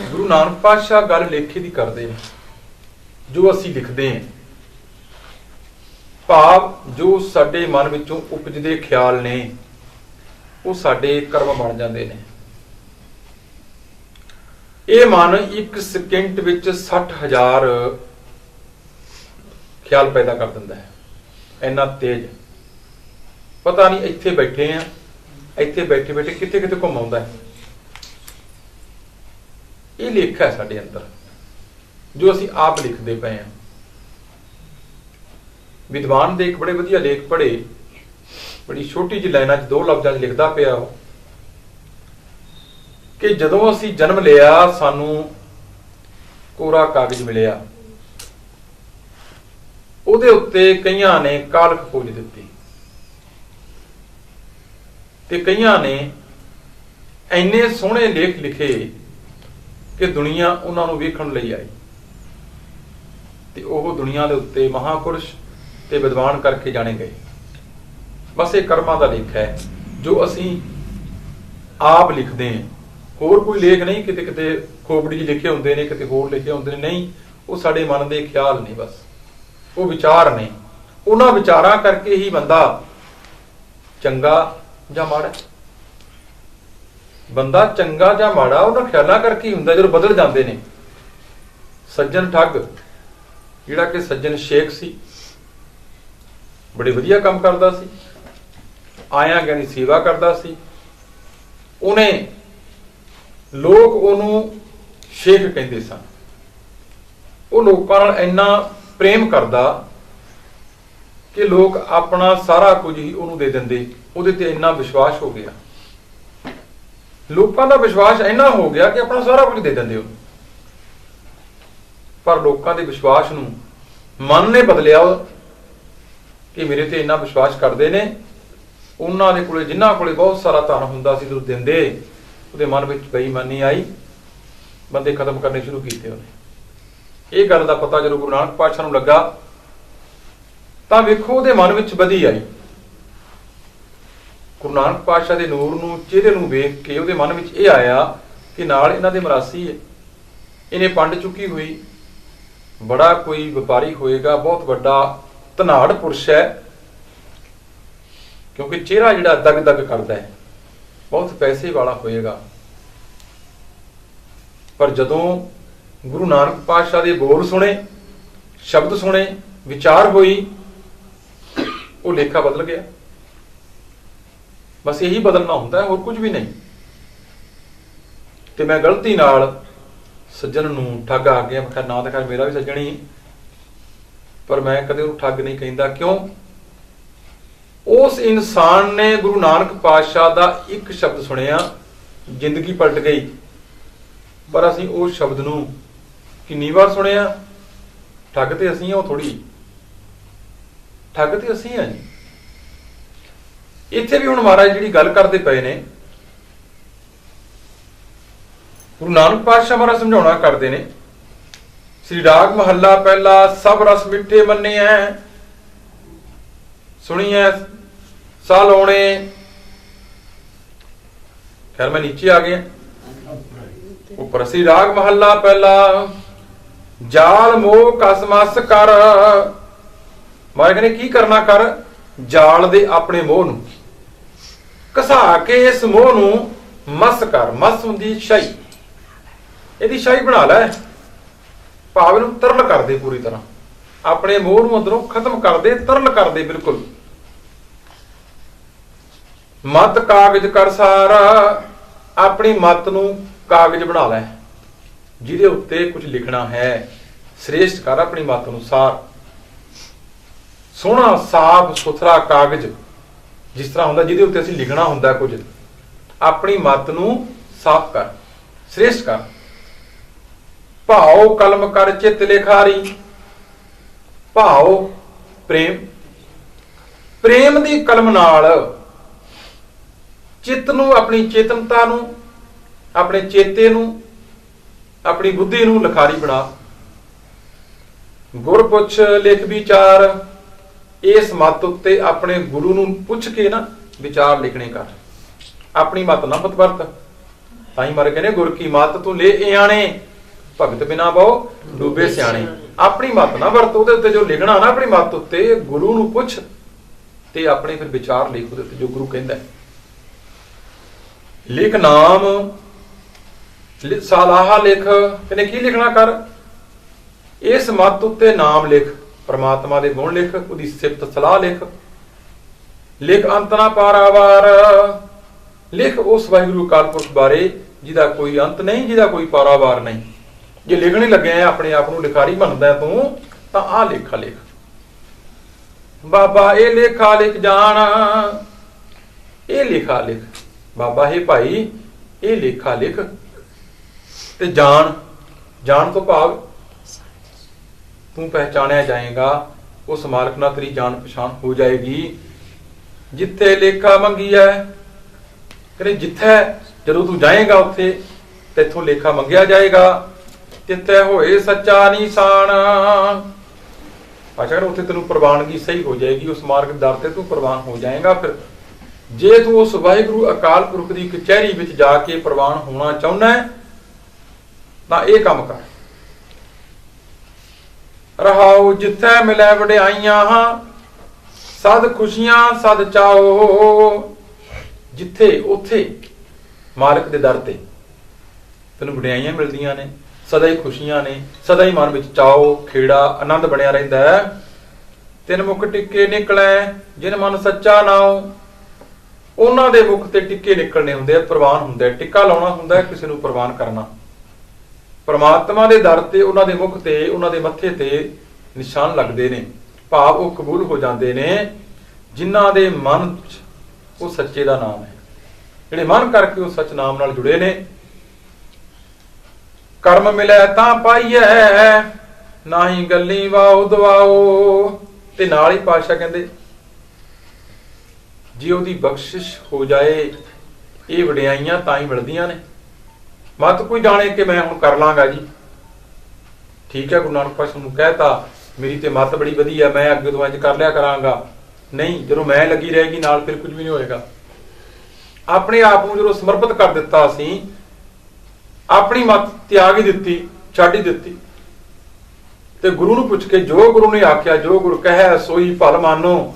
ਗੁਰੂ ਨਾਨਕ ਪਾਤਸ਼ਾਹ ਗੱਲ ਲੇਖੇ ਦੀ ਕਰਦੇ ਨੇ, ਜੋ ਅਸੀਂ ਲਿਖਦੇ ਹਾਂ, ਭਾਵ ਜੋ ਸਾਡੇ ਮਨ ਵਿੱਚੋਂ ਉਪਜਦੇ ਖਿਆਲ ਨੇ ਉਹ ਸਾਡੇ ਕਰਮ ਬਣ ਜਾਂਦੇ ਨੇ। ਇਹ ਮਨ ਇੱਕ ਸਕਿੰਟ ਵਿੱਚ 60,000 ਖਿਆਲ ਪੈਦਾ ਕਰ ਦਿੰਦਾ ਹੈ, ਇੰਨਾ ਤੇਜ਼। ਪਤਾ ਨਹੀਂ ਇੱਥੇ ਬੈਠੇ ਆ, ਇੱਥੇ ਬੈਠੇ ਬੈਠੇ ਕਿੱਥੇ ਕਿੱਥੇ ਘੁੰਮ ਆਉਂਦਾ ਹੈ। ਇਹ ਲੇਖਾ ਹੈ ਸਾਡੇ ਅੰਦਰ ਜੋ ਅਸੀਂ ਆਪ ਲਿਖਦੇ ਪਏ ਹਾਂ। ਵਿਦਵਾਨ ਦੇ ਇੱਕ ਬੜੇ ਵਧੀਆ ਲੇਖ ਪੜ੍ਹੇ, ਬੜੀ ਛੋਟੀ ਜਿਹੀ ਲਾਈਨਾਂ 'ਚ 2 ਲਫ਼ਜ਼ਾਂ 'ਚ ਲਿਖਦਾ ਪਿਆ ਉਹ ਕਿ ਜਦੋਂ ਅਸੀਂ ਜਨਮ ਲਿਆ ਸਾਨੂੰ ਕੋਰਾ ਕਾਗਜ਼ ਮਿਲਿਆ, ਉਹਦੇ ਉੱਤੇ ਕਈਆਂ ਨੇ ਕਾਲਖ ਪੂਜ ਦਿੱਤੀ ਤੇ ਕਈਆਂ ਨੇ ਇੰਨੇ ਸੋਹਣੇ ਲੇਖ ਲਿਖੇ ਕਿ ਦੁਨੀਆ ਉਹਨਾਂ ਨੂੰ ਵੇਖਣ ਲਈ ਆਈ ਤੇ ਉਹ ਦੁਨੀਆ ਦੇ ਉੱਤੇ ਮਹਾਪੁਰਸ਼ ਤੇ ਵਿਦਵਾਨ ਕਰਕੇ ਜਾਣੇ ਗਏ। ਬਸ ਇਹ ਕਰਮਾਂ ਦਾ ਲੇਖ ਹੈ ਜੋ ਅਸੀਂ ਆਪ ਲਿਖਦੇ ਹਾਂ। ਹੋਰ ਕੋਈ ਲੇਖ ਨਹੀਂ, ਕਿਤੇ ਕਿਤੇ ਖੋਪੜੀ 'ਚ ਲਿਖੇ ਹੁੰਦੇ ਨੇ, ਕਿਤੇ ਹੋਰ ਲਿਖੇ ਹੁੰਦੇ ਨੇ, ਨਹੀਂ, ਉਹ ਸਾਡੇ ਮਨ ਦੇ ਖਿਆਲ ਨੇ, ਬਸ ਉਹ ਵਿਚਾਰ ਨੇ। ਉਹਨਾਂ ਵਿਚਾਰਾਂ ਕਰਕੇ ਹੀ ਬੰਦਾ ਚੰਗਾ ਜਾਂ ਮਾੜਾ, ਬੰਦਾ ਚੰਗਾ ਜਾਂ ਮਾੜਾ ਉਹਨਾਂ ਖਿਆਲਾਂ ਕਰਕੇ ਹੀ ਹੁੰਦਾ ਜਦੋਂ ਬਦਲ ਜਾਂਦੇ ਨੇ। ਸੱਜਣ ਠੱਗ, ਜਿਹੜਾ ਕਿ ਸੱਜਣ ਸ਼ੇਖ ਸੀ, ਬੜੇ ਵਧੀਆ ਕੰਮ ਕਰਦਾ ਸੀ, ਆਇਆਂ ਗਿਆਨੀ ਸੇਵਾ ਕਰਦਾ ਸੀ, ਉਹਨੇ ਲੋਕ ਉਹਨੂੰ ਸ਼ੇਖ ਕਹਿੰਦੇ ਸਨ। ਉਹ ਲੋਕਾਂ ਨਾਲ ਇੰਨਾ ਪ੍ਰੇਮ ਕਰਦਾ ਕਿ ਲੋਕ ਆਪਣਾ ਸਾਰਾ ਕੁਝ ਹੀ ਉਹਨੂੰ ਦੇ ਦਿੰਦੇ। ਉਹਦੇ ਤੇ ਇੰਨਾ ਵਿਸ਼ਵਾਸ ਹੋ ਗਿਆ, ਲੋਕਾਂ ਦਾ ਵਿਸ਼ਵਾਸ ਇੰਨਾ ਹੋ ਗਿਆ ਕਿ ਆਪਣਾ ਸਾਰਾ ਕੁਝ ਦੇ ਦਿੰਦੇ ਉਹਨੂੰ। ਪਰ ਲੋਕਾਂ ਦੇ ਵਿਸ਼ਵਾਸ ਨੂੰ ਮਨ ਨੇ ਬਦਲਿਆ ਕਿ ਮੇਰੇ ਤੇ ਇੰਨਾ ਵਿਸ਼ਵਾਸ ਕਰਦੇ ਨੇ, ਉਹਨਾਂ ਦੇ ਕੋਲੇ ਜਿਨ੍ਹਾਂ ਕੋਲੇ ਬਹੁਤ ਸਾਰਾ ਧਨ ਹੁੰਦਾ ਸੀ ਜਦੋਂ ਦਿੰਦੇ, ਉਹਦੇ ਮਨ ਵਿੱਚ ਬੇਈਮਾਨੀ ਆਈ, ਬੰਦੇ ਖਤਮ ਕਰਨੇ ਸ਼ੁਰੂ ਕੀਤੇ ਉਹਨੇ। ਇਹ ਗੱਲ ਦਾ ਪਤਾ ਜਦੋਂ ਗੁਰੂ ਨਾਨਕ ਪਾਤਸ਼ਾਹ ਨੂੰ ਲੱਗਾ ਤਾਂ ਵੇਖੋ ਉਹਦੇ ਮਨ ਵਿੱਚ ਬਦੀ ਆਈ। ਗੁਰੂ ਨਾਨਕ ਪਾਤਸ਼ਾਹ ਦੇ ਨੂਰ ਨੂੰ, ਚਿਹਰੇ ਨੂੰ ਵੇਖ ਕੇ ਉਹਦੇ ਮਨ ਵਿੱਚ ਇਹ ਆਇਆ ਕਿ ਨਾਲ ਇਹਨਾਂ ਦੇ ਮਰਾਸੀ ਹੈ, ਇਹਨੇ ਪੰਡ ਚੁੱਕੀ ਹੋਈ, ਬੜਾ ਕੋਈ ਵਪਾਰੀ ਹੋਏਗਾ, ਬਹੁਤ ਵੱਡਾ ਧਨਾੜ ਪੁਰਸ਼ ਹੈ, ਕਿਉਂਕਿ ਚਿਹਰਾ ਜਿਹੜਾ ਦਗ ਦਗ ਕਰਦਾ ਹੈ, ਬਹੁਤ ਪੈਸੇ ਵਾਲਾ ਹੋਏਗਾ। ਪਰ ਜਦੋਂ ਗੁਰੂ ਨਾਨਕ ਪਾਤਸ਼ਾਹ ਦੇ ਬੋਲ ਸੁਣੇ, ਸ਼ਬਦ ਸੁਣੇ, ਵਿਚਾਰ ਹੋਈ, ਉਹ ਲੇਖਾ ਬਦਲ ਗਿਆ। ਬਸ ਇਹੀ ਬਦਲਣਾ ਹੁੰਦਾ ਹੈ, ਹੋਰ ਕੁਝ ਵੀ ਨਹੀਂ। ਤੇ ਮੈਂ ਗਲਤੀ ਨਾਲ ਸੱਜਣ ਨੂੰ ਠੱਗ ਆ ਗਿਆ। ਮੈਂ ਕਿਹਾ ਨਾ ਤਾਂ ਖੈਰ ਮੇਰਾ ਵੀ ਸੱਜਣ ਹੀ, ਪਰ ਮੈਂ ਕਦੇ ਉਹਨੂੰ ਠੱਗ ਨਹੀਂ ਕਹਿੰਦਾ। ਕਿਉਂ? ਉਸ ਇਨਸਾਨ ਨੇ ਗੁਰੂ ਨਾਨਕ ਪਾਤਸ਼ਾਹ ਦਾ ਇੱਕ ਸ਼ਬਦ ਸੁਣਿਆ, ਜ਼ਿੰਦਗੀ ਪਲਟ ਗਈ। ਪਰ ਅਸੀਂ ਉਸ ਸ਼ਬਦ ਨੂੰ ਕਿੰਨੀ ਵਾਰ ਸੁਣਿਆ? ਠੱਗ ਤੇ ਅਸੀਂ ਉਹ ਥੋੜੀ, ਠੱਗ ਤੇ ਅਸੀਂ ਆ ਜੀ। ਇੱਥੇ ਵੀ ਹੁਣ ਮਹਾਰਾਜ ਜਿਹੜੀ ਗੱਲ ਕਰਦੇ ਪਏ ਨੇ, ਗੁਰੂ ਨਾਨਕ ਪਾਤਸ਼ਾਹ ਮਹਾਰਾਜ ਸਮਝਾਉਣਾ ਕਰਦੇ ਨੇ। ਸ੍ਰੀ ਰਾਗ ਮਹੱਲਾ ਪਹਿਲਾ। ਸਭ ਰਸ ਮਿੱਠੇ ਮੰਨਿਐ, ਸੁਣੀਐ ਸਾਹ ਲਾਉਣੇ। ਖੈਰ ਮੈਂ ਨੀਚੇ ਆ ਗਿਆ ਉੱਪਰ। ਸ੍ਰੀ ਰਾਗ ਮਹੱਲਾ ਪਹਿਲਾ। ਜਾਲ ਮੋਹ ਕਸ ਮਸ ਕਰ। ਮਹਾਰਾਜ ਕਹਿੰਦੇ ਕੀ ਕਰਨਾ ਕਰ? ਜਾਲ ਦੇ ਆਪਣੇ ਮੋਹ ਨੂੰ। ਘਸਾ ਕੇ ਇਸ ਮੋਹ ਨੂੰ ਮਸ ਕਰ। ਮਸ ਹੁੰਦੀ ਸ਼ਾਹੀ, ਇਹਦੀ ਸ਼ਾਹੀ ਬਣਾ ਲੈ। ਭਾਵ ਨੂੰ ਤਰਲ ਕਰ ਦੇ ਪੂਰੀ ਤਰ੍ਹਾਂ, ਆਪਣੇ ਮੋਹ ਨੂੰ ਅੰਦਰੋਂ ਖਤਮ ਕਰ ਦੇ, ਤਰਲ ਕਰ ਦੇ ਬਿਲਕੁਲ। ਮਤ ਕਾਗਜ਼ ਕਰ ਸਾਰਾ, ਆਪਣੀ ਮਤ ਨੂੰ ਕਾਗਜ਼ ਬਣਾ ਲੈ ਜਿਹਦੇ ਉੱਤੇ ਕੁਝ ਲਿਖਣਾ ਹੈ। ਸ੍ਰੇਸ਼ਟ ਕਰ ਆਪਣੀ ਮਤ ਨੂੰ ਸਾਰ। ਸੋਹਣਾ ਸਾਫ ਸੁਥਰਾ ਕਾਗਜ਼ ਜਿਸ ਤਰ੍ਹਾਂ ਹੁੰਦਾ ਜਿਹਦੇ ਉੱਤੇ ਅਸੀਂ ਲਿਖਣਾ ਹੁੰਦਾ ਕੁਝ, ਆਪਣੀ ਮਤ ਨੂੰ ਸਾਫ ਕਰ, ਸ੍ਰੇਸ਼ਟ ਕਰ। ਭਾਉ ਕਲਮ ਕਰ ਚਿੱਤ ਲਿਖਾਰੀ। ਭਾਉ ਪ੍ਰੇਮ, ਪ੍ਰੇਮ ਦੀ ਕਲਮ ਨਾਲ ਚਿੱਤ ਨੂੰ, ਆਪਣੀ ਚੇਤਨਤਾ ਨੂੰ, ਆਪਣੇ ਚੇਤੇ ਨੂੰ, ਆਪਣੀ ਬੁੱਧੀ ਨੂੰ ਲਿਖਾਰੀ ਬਣਾ। ਗੁਰ ਪੁੱਛ ਲਿਖ ਵਿਚਾਰ, ਇਸ ਮਤ ਉੱਤੇ ਆਪਣੇ ਗੁਰੂ ਨੂੰ ਪੁੱਛ ਕੇ ਨਾ ਵਿਚਾਰ ਲਿਖਣੇ ਕਰ। ਆਪਣੀ ਮਤ ਨਾ ਵਰਤ। ਤਾਂ ਹੀ ਮਾਰੇ ਕਹਿੰਦੇ ਗੁਰ ਕੀ ਮਤ ਤੂੰ ਲੈ ਆਣੇ, ਭਗਤ ਬਿਨਾ ਬਹੁ ਡੂਬੇ ਸਿਆਣੇ। ਆਪਣੀ ਮਤ ਨਾ ਵਰਤ, ਉਹਦੇ ਉੱਤੇ ਜੋ ਲਿਖਣਾ ਨਾ ਆਪਣੀ ਮਤ ਉੱਤੇ ਗੁਰੂ ਨੂੰ ਪੁੱਛ ਤੇ ਆਪਣੇ ਫਿਰ ਵਿਚਾਰ ਲਿਖ ਉਹਦੇ ਉੱਤੇ ਜੋ ਗੁਰੂ ਕਹਿੰਦਾ। ਲਿਖ ਨਾਮ ਸਾਲਾਹਾ ਲਿਖ, ਕਹਿੰਦੇ ਕੀ ਲਿਖਣਾ ਕਰ? ਇਸ ਮਤ ਉੱਤੇ ਨਾਮ ਲਿਖ, ਪਰਮਾਤਮਾ ਦੇ ਗੁਣ ਲਿਖ, ਉਹਦੀ ਸਿਫਤ ਸਲਾਹ ਲਿਖ। ਲਿਖ ਅੰਤ ਨਾ ਪਾਰਾਵਾਰ, ਲਿਖ ਉਸ ਵਾਹਿਗੁਰੂ ਅਕਾਲ ਪੁਰਖ ਬਾਰੇ ਜਿਹਦਾ ਕੋਈ ਅੰਤ ਨਹੀਂ, ਜਿਹਦਾ ਕੋਈ ਪਾਰਾਵਾਰ ਨਹੀਂ। ਜੇ ਲਿਖਣ ਹੀ ਲੱਗਿਆ ਆਪਣੇ ਆਪ ਨੂੰ ਲਿਖਾਰੀ ਬਣਦਾ ਤੂੰ, ਤਾਂ ਆਹ ਲੇਖਾ ਲਿਖ। ਬਾਬਾ ਇਹ ਲੇਖਾ ਲਿਖ ਜਾਣ, ਇਹ ਲੇਖਾ ਲਿਖ। ਬਾਬਾ ਇਹ ਭਾਈ ਇਹ ਲੇਖਾ ਲਿਖ ਤੇ ਜਾਣ। ਜਾਣ ਤੋਂ ਭਾਵ ਤੂੰ ਪਹਿਚਾਣਿਆ ਜਾਏਗਾ, ਉਸ ਮਾਲਕ ਨਾਲ ਤੇਰੀ ਜਾਣ ਪਛਾਣ ਹੋ ਜਾਏਗੀ। ਜਿੱਥੇ ਲੇਖਾ ਮੰਗੀ ਹੈ, ਕਹਿੰਦੇ ਜਿੱਥੇ ਜਦੋਂ ਤੂੰ ਜਾਏਗਾ ਉੱਥੇ ਤੇਥੋਂ ਲੇਖਾ ਮੰਗਿਆ ਜਾਏਗਾ। ਤਿੱਥੇ ਹੋਏ ਸੱਚਾ ਨਿਸ਼ਾਨ, ਪਾਸ਼ਾ ਉੱਥੇ ਤੈਨੂੰ ਪ੍ਰਵਾਨਗੀ ਸਹੀ ਹੋ ਜਾਏਗੀ, ਉਸ ਮਾਰਗ ਦਰ ਤੇ ਤੂੰ ਪ੍ਰਵਾਨ ਹੋ ਜਾਏਗਾ। ਫਿਰ ਜੇ ਤੂੰ ਉਸ ਵਾਹਿਗੁਰੂ ਅਕਾਲ ਪੁਰਖ ਦੀ ਕਚਹਿਰੀ ਵਿੱਚ ਜਾ ਕੇ ਪ੍ਰਵਾਨ ਹੋਣਾ ਚਾਹੁੰਦਾ ਹੈ ਤਾਂ ਇਹ ਕੰਮ ਕਰ। ਰਹਾਉ ਜਿੱਥੇ ਮਿਲੇ ਵਡਿਆਈਆਂ, ਸਦ ਖੁਸ਼ੀਆਂ ਸਦ ਚਾਓ। ਜਿੱਥੇ ਉੱਥੇ ਮਾਲਕ ਦੇ ਦਰ ਤੇ ਤੈਨੂੰ ਵਡਿਆਈਆਂ ਮਿਲਦੀਆਂ ਨੇ, ਸਦਾ ਹੀ ਖੁਸ਼ੀਆਂ ਨੇ, ਸਦਾ ਹੀ ਮਨ ਵਿੱਚ ਚਾਓ ਖੇੜਾ ਆਨੰਦ ਬਣਿਆ ਰਹਿੰਦਾ ਹੈ। ਤਿੰਨ ਮੁਖ ਟਿੱਕੇ ਨਿਕਲੇ ਜਿਨ ਮਨ ਸੱਚਾ ਨਾਉ, ਉਹਨਾਂ ਦੇ ਮੁਖ ਤੇ ਟਿੱਕੇ ਨਿਕਲਣੇ ਹੁੰਦੇ ਆ, ਪ੍ਰਵਾਨ ਹੁੰਦਾ, ਟਿੱਕਾ ਲਾਉਣਾ ਹੁੰਦਾ ਕਿਸੇ ਨੂੰ ਪ੍ਰਵਾਨ ਕਰਨਾ। ਪਰਮਾਤਮਾ ਦੇ ਦਰ ਤੇ ਉਹਨਾਂ ਦੇ ਮੁਖ ਤੇ, ਉਹਨਾਂ ਦੇ ਮੱਥੇ ਤੇ ਨਿਸ਼ਾਨ ਲੱਗਦੇ ਨੇ, ਭਾਵ ਉਹ ਕਬੂਲ ਹੋ ਜਾਂਦੇ ਨੇ ਜਿਨ੍ਹਾਂ ਦੇ ਮਨ 'ਚ ਉਹ ਸੱਚੇ ਦਾ ਨਾਮ ਹੈ, ਜਿਹੜੇ ਮਨ ਕਰਕੇ ਉਹ ਸੱਚ ਨਾਮ ਨਾਲ ਜੁੜੇ ਨੇ। ਕਰਮ ਮਿਲੇ ਤਾਂ ਪਾਈਐ, ਨਾਹੀ ਗੱਲੀ ਵਾਉ ਦਵਾਓ। ਤੇ ਨਾਲ ਹੀ ਪਾਤਸ਼ਾਹ ਕਹਿੰਦੇ ਜੇ ਉਹਦੀ ਬਖਸ਼ਿਸ਼ ਹੋ ਜਾਏ, ਇਹ ਵਡਿਆਈਆਂ ਤਾਂ ਹੀ ਮਿਲਦੀਆਂ ਨੇ। ਮਤ ਕੋਈ ਜਾਣੇ ਕਿ ਮੈਂ ਹੁਣ ਕਰ ਲਾਂਗਾ ਜੀ, ਠੀਕ ਹੈ ਗੁਰੂ ਨਾਨਕ ਪਾਤਸ਼ਾਹ ਨੂੰ ਕਹਿਤਾ ਮੇਰੀ ਤੇ ਮਤ ਬੜੀ ਵਧੀਆ, ਮੈਂ ਅੱਗੇ ਤੋਂ ਇੰਝ ਕਰ ਲਿਆ ਕਰਾਂਗਾ। ਨਹੀਂ, ਜਦੋਂ ਮੈਂ ਲੱਗੀ ਰਹੇਗੀ ਨਾਲ ਫਿਰ ਕੁਝ ਵੀ ਨਹੀਂ ਹੋਏਗਾ। ਆਪਣੇ ਆਪ ਨੂੰ ਜਦੋਂ ਸਮਰਪਿਤ ਕਰ ਦਿੱਤਾ, ਅਸੀਂ ਆਪਣੀ ਮਤ ਤਿਆਗ ਹੀ ਦਿੱਤੀ, ਛੱਡ ਹੀ ਦਿੱਤੀ, ਤੇ ਗੁਰੂ ਨੂੰ ਪੁੱਛ ਕੇ ਜੋ ਗੁਰੂ ਨੇ ਆਖਿਆ, ਜੋ ਗੁਰੂ ਕਹੈ ਸੋਈ ਭਲ ਮਾਨੋ,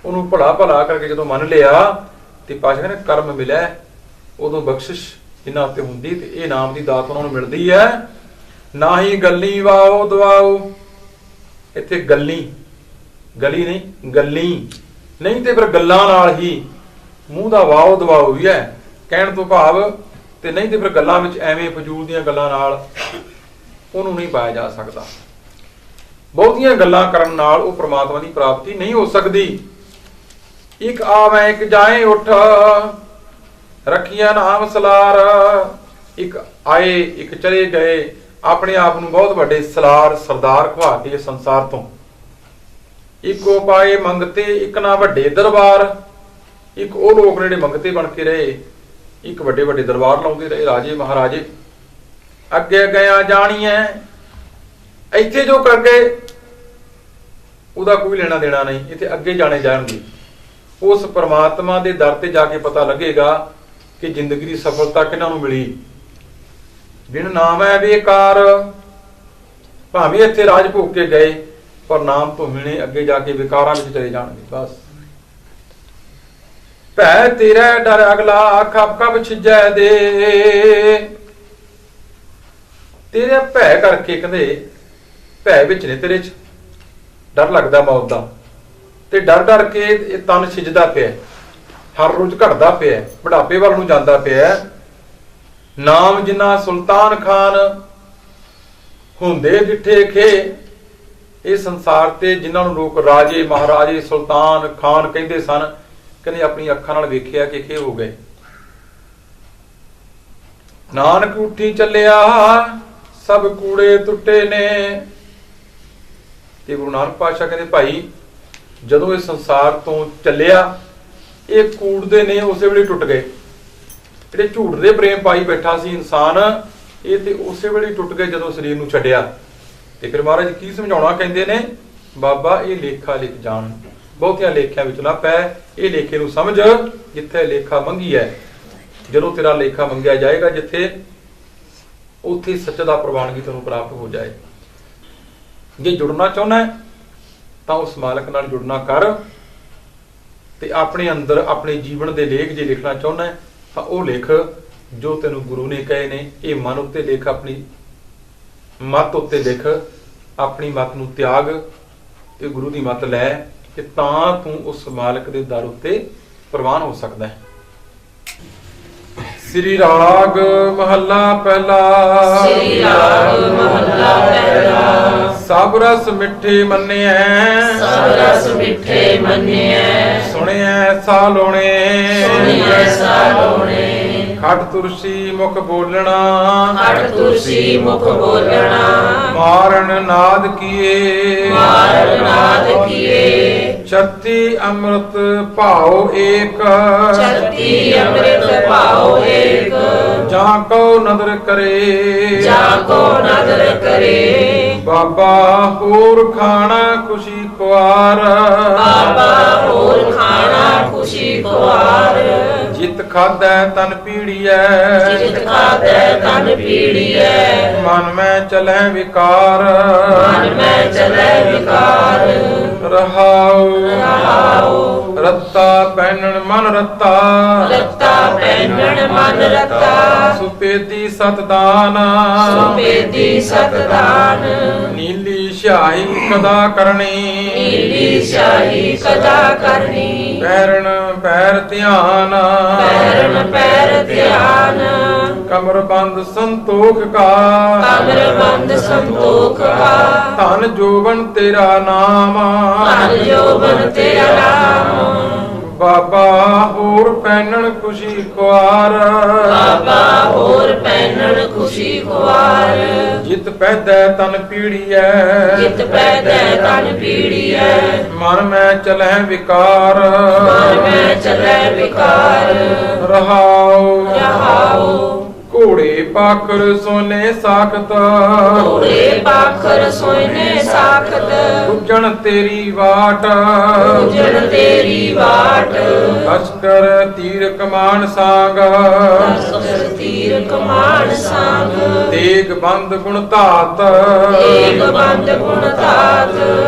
ਉਹਨੂੰ ਭਲਾ ਭਲਾ ਕਰਕੇ ਜਦੋਂ ਮੰਨ ਲਿਆ ਤੇ ਪਾਸ਼ਾ ਕਹਿੰਦੇ ਕਰਮ ਮਿਲਿਆ, ਉਦੋਂ ਬਖਸ਼ਿਸ਼ ਇਹਨਾਂ ਉੱਤੇ ਹੁੰਦੀ ਤੇ ਇਹ ਨਾਮ ਦੀ ਦਾਤ ਉਹਨਾਂ ਨੂੰ ਮਿਲਦੀ ਹੈ। ਨਾ ਹੀ ਗੱਲੀ ਵਾਓ ਦਵਾਓ, ਇੱਥੇ ਗੱਲੀ ਗਲੀ ਨਹੀਂ ਗੱਲੀ ਨਹੀਂ, ਤੇ ਫਿਰ ਗੱਲਾਂ ਨਾਲ ਹੀ ਮੂੰਹ ਦਾ ਵਾਓ ਦਵਾਓ ਵੀ ਹੈ ਕਹਿਣ ਤੋਂ ਭਾਵ, ਤੇ ਨਹੀਂ ਤੇ ਫਿਰ ਗੱਲਾਂ ਵਿੱਚ ਐਵੇਂ ਫਜ਼ੂਲ ਦੀਆਂ ਗੱਲਾਂ ਨਾਲ ਉਹਨੂੰ ਨਹੀਂ ਪਾਇਆ ਜਾ ਸਕਦਾ। ਬਹੁਤੀਆਂ ਗੱਲਾਂ ਕਰਨ ਨਾਲ ਉਹ ਪ੍ਰਮਾਤਮਾ ਦੀ ਪ੍ਰਾਪਤੀ ਨਹੀਂ ਹੋ ਸਕਦੀ। ਇੱਕ ਆਵੇਂ ਇੱਕ ਜਾਏ ਉੱਠ, ਰੱਖੀਆਂ ਨਾਮ ਸਲਾਰ। ਇੱਕ ਆਏ ਇੱਕ ਚਲੇ ਗਏ, ਆਪਣੇ ਆਪ ਨੂੰ ਬਹੁਤ ਵੱਡੇ ਸਲਾਰ ਸਰਦਾਰ ਖਵਾ ਕੇ ਸੰਸਾਰ ਤੋਂ। ਇੱਕੋ ਪਾਏ ਮੰਗਤੇ ਇੱਕ ਨਾ ਵੱਡੇ ਦਰਬਾਰ। ਇੱਕ ਉਹ ਲੋਕ ਜਿਹੜੇ ਮੰਗਤੇ ਬਣ ਕੇ ਰਹੇ, ਇੱਕ ਵੱਡੇ ਵੱਡੇ ਦਰਬਾਰ ਲਾਉਂਦੇ ਰਹੇ ਰਾਜੇ ਮਹਾਰਾਜੇ। ਅੱਗੇ ਗਿਆ ਜਾਣੀਐ, ਇੱਥੇ ਜੋ ਕਰ ਗਏ ਉਹਦਾ ਕੋਈ ਲੈਣਾ ਦੇਣਾ ਨਹੀਂ, ਇੱਥੇ ਅੱਗੇ ਜਾਣੇ ਜਾਣਗੇ। ਉਸ ਪਰਮਾਤਮਾ ਦੇ ਦਰ ਤੇ ਜਾ ਕੇ ਪਤਾ ਲੱਗੇਗਾ ਕਿ ਜ਼ਿੰਦਗੀ ਦੀ ਸਫਲਤਾ ਕਿਹਨਾਂ ਨੂੰ ਮਿਲੀ। ਬਿਨ ਨਾਮ ਹੈ ਬੇਕਾਰ, ਭਾਵੇਂ ਇੱਥੇ ਰਾਜ ਭੋਗ ਕੇ ਗਏ ਪਰ ਨਾਮ ਤੋਂ ਮਿਲਣੇ ਅੱਗੇ ਜਾ ਕੇ ਵਿਕਾਰਾਂ ਵਿੱਚ ਚਲੇ ਜਾਣਗੇ। ਬਸ ਭੈ ਤੇਰਾ ਡਰ ਅਗਲਾ ਖਪ ਖਪ ਛਿਜੈ ਦੇ। ਤੇਰੇ ਭੈ ਕਰਕੇ ਕਹਿੰਦੇ ਭੈ ਵਿੱਚ ਨੇ ਤੇਰੇ ਚ ਡਰ ਲੱਗਦਾ ਮੌਤ ਦਾ, ਤੇ ਡਰ ਡਰ ਕੇ ਇਹ ਤਨ ਛਿਜਦਾ ਪਿਆ, ਹਰ ਰੋਜ਼ ਘਟਦਾ ਪਿਆ, ਬੁਢਾਪੇ ਵੱਲ ਨੂੰ ਜਾਂਦਾ ਪਿਆ। ਨਾਮ ਜਿਨ੍ਹਾਂ ਸੁਲਤਾਨ ਖਾਨ ਹੁੰਦੇ ਡਿੱਠੇ ਖੇ। ਇਹ ਸੰਸਾਰ ਤੇ ਜਿਨ੍ਹਾਂ ਨੂੰ ਲੋਕ ਰਾਜੇ ਮਹਾਰਾਜੇ ਸੁਲਤਾਨ ਖਾਨ ਕਹਿੰਦੇ ਸਨ, ਕਹਿੰਦੇ ਆਪਣੀ ਅੱਖਾਂ ਨਾਲ ਵੇਖਿਆ ਕਿ ਖੇ ਹੋ ਗਏ। ਨਾਨਕ ਉੱਠੀ ਚੱਲਿਆ ਸਭ ਕੂੜੇ ਟੁੱਟੇ ਨੇ। ਤੇ ਗੁਰੂ ਨਾਨਕ ਪਾਤਸ਼ਾਹ ਕਹਿੰਦੇ ਭਾਈ ਜਦੋਂ ਇਹ ਸੰਸਾਰ ਤੋਂ ਚੱਲਿਆ ਇਹ ਕੂੜਦੇ ਨੇ ਉਸੇ ਵੇਲੇ ਟੁੱਟ ਗਏ। ਜਿਹੜੇ ਝੂਠ ਦੇ ਪ੍ਰੇਮ ਪਾਈ ਬੈਠਾ ਸੀ ਇਨਸਾਨ, ਇਹ ਤੇ ਉਸੇ ਵੇਲੇ ਟੁੱਟ ਗਏ ਜਦੋਂ ਸਰੀਰ ਨੂੰ ਛੱਡਿਆ। ਤੇ ਫਿਰ ਮਹਾਰਾਜ ਕੀ ਸਮਝਾਉਣਾ ਕਹਿੰਦੇ ਨੇ, ਬਾਬਾ ਇਹ ਲੇਖਾ ਲਿਖ ਜਾਣ, ਬਹੁਤਿਆਂ ਲੇਖਿਆਂ ਵਿੱਚ ਨਾ ਪੈ, ਇਹ ਲੇਖੇ ਨੂੰ ਸਮਝ ਜਿੱਥੇ ਲੇਖਾ ਮੰਗੀ ਹੈ। ਜਦੋਂ ਤੇਰਾ ਲੇਖਾ ਮੰਗਿਆ ਜਾਏਗਾ ਜਿੱਥੇ, ਉੱਥੇ ਸੱਚ ਦਾ ਪ੍ਰਵਾਨਗੀ ਤੈਨੂੰ ਪ੍ਰਾਪਤ ਹੋ ਜਾਏ। ਜੇ ਜੁੜਨਾ ਚਾਹੁੰਦਾ ਤਾਂ ਉਸ ਮਾਲਕ ਨਾਲ ਜੁੜਨਾ ਕਰ, ਤੇ ਆਪਣੇ ਅੰਦਰ ਆਪਣੇ ਜੀਵਨ ਦੇ ਲੇਖ ਜੇ ਲਿਖਣਾ ਚਾਹੁੰਦਾ ਤਾਂ ਉਹ ਲਿਖ ਜੋ ਤੈਨੂੰ ਗੁਰੂ ਨੇ ਕਹੇ ਨੇ। ਇਹ ਮਨ ਉੱਤੇ ਲਿਖ, ਆਪਣੀ ਮੱਤ ਉੱਤੇ ਲਿਖ, ਆਪਣੀ ਮੱਤ ਨੂੰ ਤਿਆਗ ਤੇ ਗੁਰੂ ਦੀ ਮੱਤ ਲੈ, ਕਿ ਤਾਂ ਤੂੰ ਉਸ ਮਾਲਕ ਦੇ ਦਰ ਉੱਤੇ ਪ੍ਰਵਾਨ ਹੋ ਸਕਦਾ ਹੈ। ਸ੍ਰੀ ਰਾਗ ਮਹੱਲਾ ਪਹਿਲਾ। ਸ੍ਰੀ ਰਾਗ ਮਹੱਲਾ ਪਹਿਲਾ। ਸਭ ਰਸ ਮਿੱਠੇ ਮੰਨਿਐ, ਸਭ ਰਸ ਮਿੱਠੇ ਮੰਨਿਐ, ਸੁਣਿਐ ਸਾਲੋਣੇ, ਸੁਣਿਐ ਸਾਲੋਣੇ। ਖਟ ਤੁਰਸੀ ਮੁਖ ਬੋਲਣਾ, ਖਟ ਤੁਰਸੀ ਮੁਖ ਬੋਲਣਾ, ਮਾਰਨ ਨਾਦ ਕੀਏ, ਮਾਰਨ ਨਾਦ ਕੀਏ। ਛੱਤੀ ਅੰਮ੍ਰਿਤ ਭਾਉ ਏਕ, ਛੱਤੀ ਅੰਮ੍ਰਿਤ ਭਾਉ ਏਕ। ਜਾਂ ਕੋ ਨਦਰ ਕਰੇ, ਜਾਂ ਕੋ ਨਦਰ ਕਰੇ। ਬਾਬਾ ਹੋਰ ਖਾਣਾ ਖੁਸ਼ੀ ਕੁਆਰ, ਬਾਬਾ ਹੋਰ ਖਾਣਾ ਖੁਸ਼ੀ ਕੁਆਰ। ਜਿਤ ਖਾਧੈ ਤਨ ਪੀੜੀਐ, ਜਿਤ ਖਾਧੈ ਤਨ ਪੀੜੀਐ। ਮਨ ਮੈਂ ਚਲੈ ਵਿਕਾਰ, ਮਨ ਮੈਂ ਚਲੈ ਵਿਕਾਰ। ਰਹਾਉ ਰਹਾਉ। ਰੱਤਾ ਪਹਿਨਣ ਮਨ ਰੱਤਾ, ਰੱਤਾ ਪਹਿਨਣ ਮਨ ਰੱਤਾ। ਸੁਪੇਦੀ ਸਤਦਾਨ, ਸੁਪੇਦੀ ਸਤਦਾਨ। ਨੀਲੀ ਸਿਆਹੀ ਕਦਾ ਕਰਨੀ, ਨੀਲੀ ਸਿਆਹੀ ਕਦਾ ਕਰਨੀ। ਪੈਰਣ ਪੈਰ ਧਿਆਨ, ਪੈਰਨ ਪੈਰ ਧਿਆਨ। ਕਮਰ ਬੰਦ ਸੰਤੋਖ ਕਾ, ਕਮਰ ਬੰਦ ਸੰਤੋਖ ਕਾ। ਧਨ ਜੋਬਨ ਤੇਰਾ ਨਾਮ, ਧਨ ਜੋਬਨ ਤੇਰਾ ਨਾਮ। ਬਾਬਾ ਹੋਰ ਪਹਿਨਣ ਖੁਸ਼ੀ ਕੁਆਰ, ਬਾਬਾ ਹੋਰ ਪਹਿਨਣ ਖੁਸ਼ੀ ਕੁਆਰ। ਜਿਤ ਪੈਦੈ ਤਨ ਪੀੜੀਐ, ਜਿਤ ਪੈਦੈ ਤਨ ਪੀੜੀਐ। ਮਨ ਮੈਂ ਚਲੈ ਵਿਕਾਰ, ਮਨ ਮੈਂ ਚਲੈ ਵਿਕਾਰ। ਰਹਾਉ ਰਹਾਉ। ਘੋੜੇ ਪਾਖਰ ਸੋਨੇ ਸਾਖਤ, ਘੋੜੇ ਪਾਖਰ ਸੋਇਨੇ ਸਾਖਤ। ਪੁੱਜਣ ਤੇਰੀ ਵਾਟ, ਪੂਜਣ ਤੇਰੀ ਬਾਟ। ਲਸ਼ਕਰ ਤੀਰ ਕਮਾਨ ਸਾਂਗ, ਲਸ਼ਕਰ ਤੀਰ ਕਮਾਨ ਸਾਂਗ। ਤੇਗ ਬੰਦ ਗੁਣ ਧਾਤ, ਏਕ ਬੰਦ ਗੁਣ ਧਾਤ।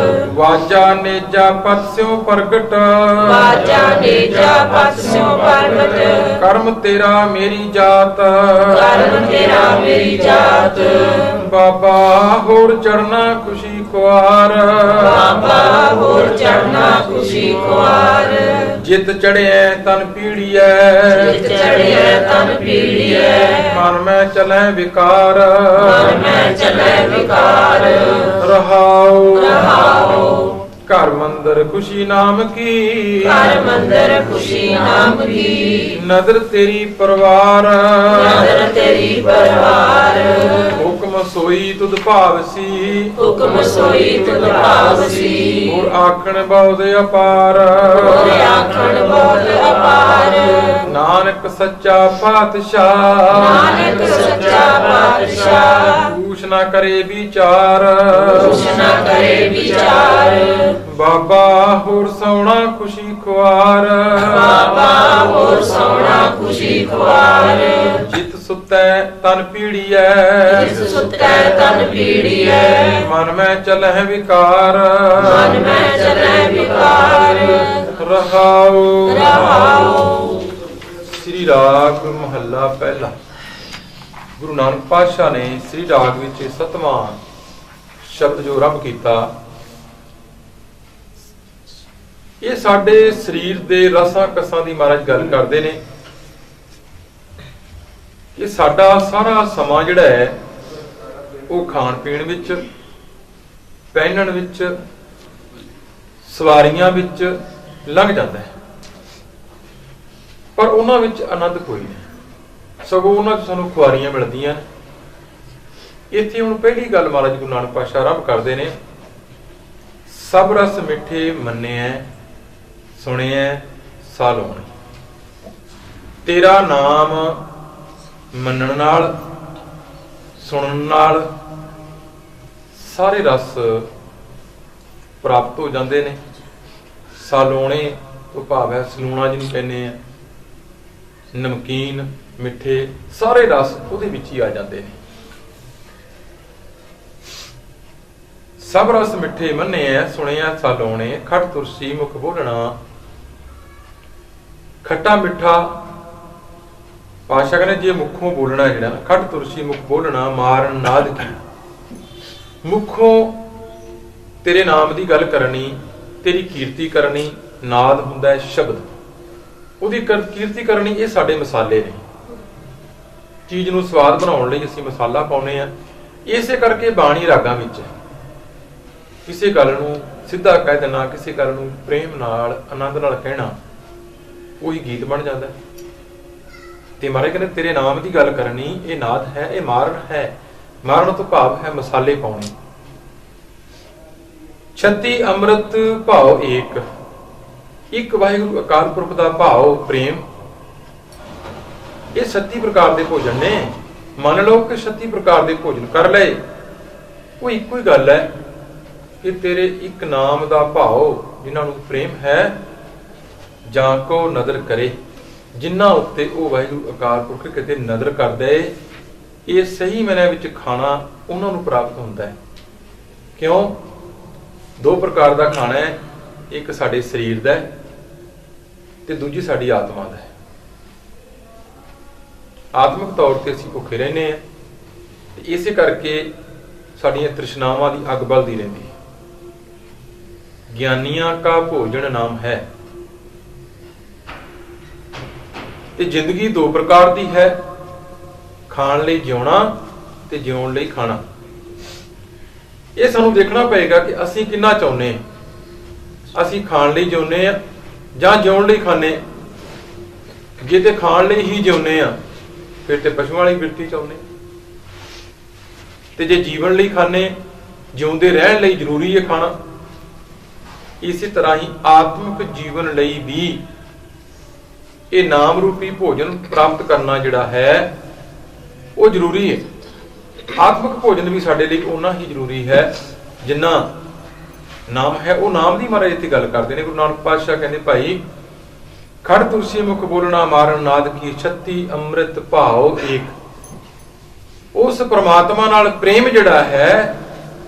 ਵਾਜਾ ਨੇਜਾ ਪਤ ਸਿਉ ਪ੍ਰਗਟ, ਬਾਜਾ ਨੇਜਾ ਪਤ ਸਿਉ ਪ੍ਰਗਟ। ਕਰਮ ਤੇਰਾ ਮੇਰੀ ਜਾਤ, ਕਰਮ ਤੇਰਾ ਮੇਰੀ ਜਾਤ। ਬਾਬਾ ਹੋਰ ਚੜਨਾ ਖੁਸ਼ੀ ਕੁਆਰ, ਬਾਬਾ ਹੋਰ ਚੜਨਾ ਖੁਸ਼ੀ ਕੁਆਰ। ਜਿਤ ਚੜਿਐ ਤਨ ਪੀੜੀਐ, ਜਿਤ ਚੜਿਐ ਤਨ ਪੀੜੀਐ। ਮਨ ਮੈਂ ਚਲੈ ਵਿਕਾਰ, ਮਨ ਮੈਂ ਚਲੈ ਵਿਕਾਰ। ਰਹਾਉ ਰਹਾਉ। ਘਰ ਮੰਦਰ ਖੁਸ਼ੀ ਨਾਮ ਕੀ, ਘਰ ਮੰਦਰ ਖੁਸ਼ੀ ਨਾਮ ਕੀ। ਨਦਰ ਤੇਰੀ ਪਰਵਾਰ, ਨਦਰ ਤੇਰੀ ਪਰਵਾਰ। ਹੁਕਮ ਸੋਈ ਤੁਧ ਭਾਵਸੀ, ਹੁਕਮ ਸੋਈ ਤੁਧ ਭਾਵਸੀ। ਹੋਰ ਆਖਣ ਬਹੁਤ ਅਪਾਰ, ਹੋਰ ਆਖਣ ਬਹੁਤ ਅਪਾਰ। ਨਾਨਕ ਸੱਚਾ ਪਾਤਸ਼ਾਹ, ਨਾਨਕ ਸੱਚਾ ਪਾਤਸ਼ਾਹ। ਕੂਛ ਨਾ ਕਰੇ ਵਿਚਾਰ, ਕੁਛ ਨਾ ਕਰੇ ਵਿਚਾਰ। ਬਾਬਾ ਹੋਰ ਸੋਣਾ ਖੁਸ਼ੀ ਖੁਆਰ, ਬਾਬਾ ਹੋਰ ਸੋਣਾ ਖੁਸ਼ੀ ਖੁਆਰ। ਜਿਤ ਸੁਤੈ ਤਨ ਪੀੜੀਐ, ਜਿਸ ਸੁਤੈ ਤਨ ਪੀੜੀਐ। ਮਨ ਮੈਂ ਚਲਹਿ ਵਿਕਾਰ, ਮਨ ਮੈਂ ਚਲੈ ਵਿਕਾਰ। ਰਹਾਉ ਰਹਾਉ। ਸ੍ਰੀ ਰਾਗ ਮਹੱਲਾ ਪਹਿਲਾ। ਗੁਰੂ ਨਾਨਕ ਪਾਤਸ਼ਾਹ ਨੇ ਸ੍ਰੀ ਰਾਗ ਵਿੱਚ 7ਵਾਂ ਸ਼ਬਦ ਜੋ ਆਰੰਭ ਕੀਤਾ, ਇਹ ਸਾਡੇ ਸਰੀਰ ਦੇ ਰਸਾਂ ਕਸਾਂ ਦੀ ਮਹਾਰਾਜ ਗੱਲ ਕਰਦੇ ਨੇ ਕਿ ਸਾਡਾ ਸਾਰਾ ਸਮਾਂ ਜਿਹੜਾ ਹੈ ਉਹ ਖਾਣ ਪੀਣ ਵਿੱਚ, ਪਹਿਨਣ ਵਿੱਚ, ਸਵਾਰੀਆਂ ਵਿੱਚ ਲੰਘ ਜਾਂਦਾ ਹੈ, ਪਰ ਉਹਨਾਂ ਵਿੱਚ ਆਨੰਦ ਕੋਈ ਨਹੀਂ, ਸਗੋਂ ਉਹਨਾਂ 'ਚ ਸਾਨੂੰ ਖੁਆਰੀਆਂ ਮਿਲਦੀਆਂ। ਇੱਥੇ ਹੁਣ ਪਹਿਲੀ ਗੱਲ ਮਹਾਰਾਜ ਗੁਰੂ ਨਾਨਕ ਪਾਤਸ਼ਾਹ ਆਰੰਭ ਕਰਦੇ ਨੇ, ਸਭ ਰਸ ਮਿੱਠੇ ਮੰਨਿਆ ਸੁਣਿਆ ਸਾਲੋਣੇ। ਤੇਰਾ ਨਾਮ ਮੰਨਣ ਨਾਲ, ਸੁਣਨ ਨਾਲ ਸਾਰੇ ਰਸ ਪ੍ਰਾਪਤ ਹੋ ਜਾਂਦੇ ਨੇ। ਸਾਲੋਣੇ ਤੋਂ ਭਾਵ ਹੈ ਸਲੂਣਾ ਜਿਹਨੂੰ ਕਹਿੰਦੇ ਆ, ਨਮਕੀਨ ਮਿੱਠੇ ਸਾਰੇ ਰਸ ਉਹਦੇ ਵਿੱਚ ਹੀ ਆ ਜਾਂਦੇ ਨੇ। ਸਭ ਰਸ ਮਿੱਠੇ ਮੰਨਿਆ ਸੁਣਿਆ ਸਾਲੋਣੇ, ਖਟ ਤੁਰਸੀ ਮੁਖ ਬੋਲਣਾ। ਖੱਟਾ ਮਿੱਠਾ ਪਾਸ਼ਾ ਕਹਿੰਦੇ ਜੇ ਮੁਖੋਂ ਬੋਲਣਾ ਜਿਹੜਾ ਨਾ, ਖਟ ਤੁਰਸੀ ਮੁਖ ਬੋਲਣਾ ਮਾਰਨ ਨਾਦ ਕੀ। ਮੁਖੋਂ ਤੇਰੇ ਨਾਮ ਦੀ ਗੱਲ ਕਰਨੀ, ਤੇਰੀ ਕੀਰਤੀ ਕਰਨੀ, ਨਾਦ ਹੁੰਦਾ ਹੈ ਸ਼ਬਦ, ਉਹਦੀ ਕੀਰਤੀ ਕਰਨੀ। ਇਹ ਸਾਡੇ ਮਸਾਲੇ ਨੇ। ਚੀਜ਼ ਨੂੰ ਸਵਾਦ ਬਣਾਉਣ ਲਈ ਅਸੀਂ ਮਸਾਲਾ ਪਾਉਨੇ ਆ। ਇਸੇ ਕਰਕੇ ਬਾਣੀ ਰਾਗਾਂ ਵਿੱਚ ਹੈ। ਕਿਸੇ ਗੱਲ ਨੂੰ ਸਿੱਧਾ ਕਹਿ ਦੇਣਾ, ਕਿਸੇ ਗੱਲ ਨੂੰ ਪ੍ਰੇਮ ਨਾਲ ਆਨੰਦ ਨਾਲ ਕਹਿਣਾ, ਉਹੀ ਗੀਤ ਬਣ ਜਾਂਦਾ। ਤੇ ਮਹਾਰਾਜ ਕਹਿੰਦੇ ਤੇਰੇ ਨਾਮ ਦੀ ਗੱਲ ਕਰਨੀ, ਇਹ ਨਾਦ ਹੈ, ਇਹ ਮਾਰਨ ਹੈ। ਮਾਰਨ ਤੋਂ ਭਾਵ ਹੈ ਮਸਾਲੇ ਪਾਉਣੇ। 36 ਅੰਮ੍ਰਿਤ ਭਾਉ ਏਕ, ਇੱਕ ਵਾਹਿਗੁਰੂ ਅਕਾਲ ਪੁਰਖ ਦਾ ਭਾਉ ਪ੍ਰੇਮ। ਇਹ 36 ਪ੍ਰਕਾਰ ਦੇ ਭੋਜਨ ਨੇ। ਮੰਨ ਲਓ ਕਿ 36 ਪ੍ਰਕਾਰ ਦੇ ਭੋਜਨ ਕਰ ਲਏ, ਉਹ ਇੱਕੋ ਹੀ ਗੱਲ ਹੈ ਕਿ ਤੇਰੇ ਇੱਕ ਨਾਮ ਦਾ ਭਾਉ ਜਿਨ੍ਹਾਂ ਨੂੰ ਪ੍ਰੇਮ ਹੈ, ਜਾਂ ਕੋ ਨਦਰ ਕਰੇ, ਜਿਨ੍ਹਾਂ ਉੱਤੇ ਉਹ ਵਾਹਿਗੁਰੂ ਅਕਾਲ ਪੁਰਖ ਕਿਤੇ ਨਦਰ ਕਰਦਾ ਹੈ, ਇਹ ਸਹੀ ਮਾਇਨੇ ਵਿੱਚ ਖਾਣਾ ਉਹਨਾਂ ਨੂੰ ਪ੍ਰਾਪਤ ਹੁੰਦਾ ਹੈ। ਕਿਉਂ? ਦੋ ਪ੍ਰਕਾਰ ਦਾ ਖਾਣਾ ਹੈ, ਇੱਕ ਸਾਡੇ ਸਰੀਰ ਦਾ ਹੈ ਤੇ ਦੂਜੀ ਸਾਡੀ ਆਤਮਾ ਦਾ ਹੈ। ਆਤਮਿਕ ਤੌਰ ਤੇ ਅਸੀਂ ਭੁੱਖੇ ਰਹਿੰਦੇ ਹਾਂ ਤੇ ਇਸੇ ਕਰਕੇ ਸਾਡੀਆਂ ਤ੍ਰਿਸ਼ਨਾਵਾਂ ਦੀ ਅੱਗ ਬਲਦੀ ਰਹਿੰਦੀ ਹੈ। ਗਿਆਨੀਆਂ ਕਾ ਭੋਜਨ ਨਾਮ ਹੈ। ਤੇ ਜ਼ਿੰਦਗੀ ਦੋ ਪ੍ਰਕਾਰ ਦੀ ਹੈ, ਖਾਣ ਲਈ ਜਿਉਣਾ ਤੇ ਜਿਉਣ ਲਈ ਖਾਣਾ। ਇਹ ਸਾਨੂੰ ਦੇਖਣਾ ਪਏਗਾ ਕਿ ਅਸੀਂ ਕਿੰਨਾ ਚਾਹੁੰਦੇ ਹਾਂ। ਅਸੀਂ ਖਾਣ ਲਈ ਜਿਉਂਦੇ ਆ ਜਾਂ ਜਿਉਣ ਲਈ ਖਾਂਦੇ। ਜੇ ਤੇ ਖਾਣ ਲਈ ਹੀ ਜਿਉਂਦੇ ਆ ਫਿਰ ਤੇ ਪਸ਼ੂਆਂ ਵਾਲੀ ਬਿਰਤੀ ਚਾਹੁੰਦੇ, ਤੇ ਜੇ ਜੀਵਨ ਲਈ ਖਾਂਦੇ, ਜਿਉਂਦੇ ਰਹਿਣ ਲਈ ਜ਼ਰੂਰੀ ਹੈ ਖਾਣਾ। ਇਸੇ ਤਰ੍ਹਾਂ ਹੀ ਆਤਮਿਕ ਜੀਵਨ ਲਈ ਵੀ ਇਹ ਨਾਮ ਰੂਪੀ ਭੋਜਨ ਪ੍ਰਾਪਤ ਕਰਨਾ ਜਿਹੜਾ ਹੈ ਉਹ ਜ਼ਰੂਰੀ ਹੈ। ਆਤਮਿਕ ਭੋਜਨ ਵੀ ਸਾਡੇ ਲਈ ਓਨਾ ਹੀ ਜ਼ਰੂਰੀ ਹੈ ਜਿੰਨਾ ਨਾਮ ਹੈ। ਉਹ ਨਾਮ ਦੀ ਮਹਾਰਾਜ ਇੱਥੇ ਗੱਲ ਕਰਦੇ ਨੇ। ਗੁਰੂ ਨਾਨਕ ਪਾਤਸ਼ਾਹ ਕਹਿੰਦੇ ਭਾਈ, ਖੜ ਤੁਲਸੀ ਮੁਖ ਬੋਲਣਾ ਮਾਰਨ ਨਾਦ ਕੀ, 36 ਅੰਮ੍ਰਿਤ ਭਾਉ ਏਕ। ਉਸ ਪ੍ਰਮਾਤਮਾ ਨਾਲ ਪ੍ਰੇਮ ਜਿਹੜਾ ਹੈ,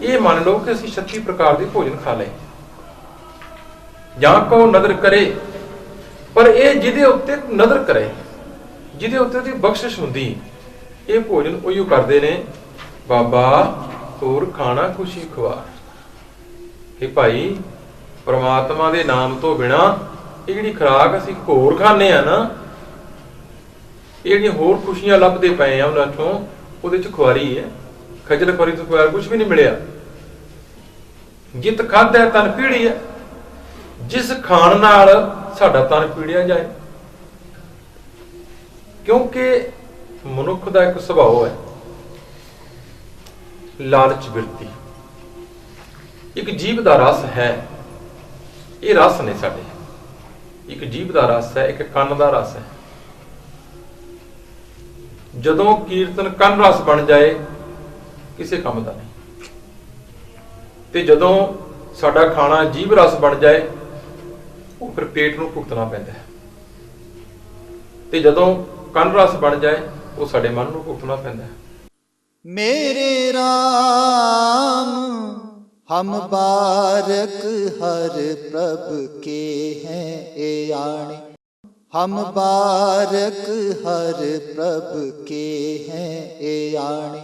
ਇਹ ਮੰਨ ਲਓ ਕਿ ਅਸੀਂ 36 ਪ੍ਰਕਾਰ ਦੇ ਭੋਜਨ ਖਾ ਲਏ, ਜਾਂ ਕੋ ਨਦਰ ਕਰੇ। ਪਰ ਇਹ ਜਿਹਦੇ ਉੱਤੇ ਨਦਰ ਕਰੇ, ਜਿਹਦੇ ਉੱਤੇ ਉਹਦੀ ਬਖਸ਼ਿਸ਼ ਹੁੰਦੀ, ਇਹ ਭੋਜਨ ਉਹੀਓ ਕਰਦੇ ਨੇ, ਬਾਬਾ ਹੋਰ ਖਾਣਾ ਖੁਸ਼ੀ ਖਵਾ। ਕਿ ਭਾਈ ਪ੍ਰਮਾਤਮਾ ਦੇ ਨਾਮ ਤੋਂ ਬਿਨਾ ਇਹ ਜਿਹੜੀ ਖੁਰਾਕ ਅਸੀਂ ਹੋਰ ਖਾਂਦੇ ਆ ਨਾ, ਇਹ ਜਿਹੜੀਆਂ ਹੋਰ ਖੁਸ਼ੀਆਂ ਲੱਭਦੇ ਪਏ ਆ ਉਹਨਾਂ ਚੋਂ, ਉਹਦੇ ਚ ਖੁਆਰੀ ਹੈ। ਖਜਲ ਖੁਆਰੀ ਤੋਂ ਖੁਆਰ ਕੁਝ ਵੀ ਨਹੀਂ ਮਿਲਿਆ। ਜਿਤ ਖਾਧਾ ਤਨ ਪੀੜੀ ਹੈ, ਜਿਸ ਖਾਣ ਨਾਲ ਸਾਡਾ ਤਨ ਪੀੜਿਆ ਜਾਏ। ਕਿਉਂਕਿ ਮਨੁੱਖ ਦਾ ਇੱਕ ਸੁਭਾਅ ਹੈ ਲਾਲਚ ਬਿਰਤੀ। ਇੱਕ ਜੀਭ ਦਾ ਰਸ ਹੈ, ਇਹ ਰਸ ਨੇ ਸਾਡੇ। ਇੱਕ ਜੀਭ ਦਾ ਰਸ ਹੈ, ਇੱਕ ਕੰਨ ਦਾ ਰਸ ਹੈ। ਜਦੋਂ ਕੀਰਤਨ ਕੰਨ ਰਸ ਬਣ ਜਾਏ, ਕਿਸੇ ਕੰਮ ਦਾ ਨਹੀਂ। ਤੇ ਜਦੋਂ ਸਾਡਾ ਖਾਣਾ ਜੀਭ ਰਸ ਬਣ ਜਾਏ, ਉਹ ਫਿਰ ਪੇਟ ਨੂੰ ਭੁਗਤਣਾ ਪੈਂਦਾ ਹੈ। ਤੇ ਜਦੋਂ ਕੰਨ ਰਸ ਬਣ ਜਾਏ, ਉਹ ਸਾਡੇ ਮਨ ਨੂੰ ਭੁਗਤਣਾ ਪੈਂਦਾ ਹੈ। मेरे राम हम बारक हर प्रभ के हैं ए आणे, हम बारक हर प्रभ के हैं ए आणे।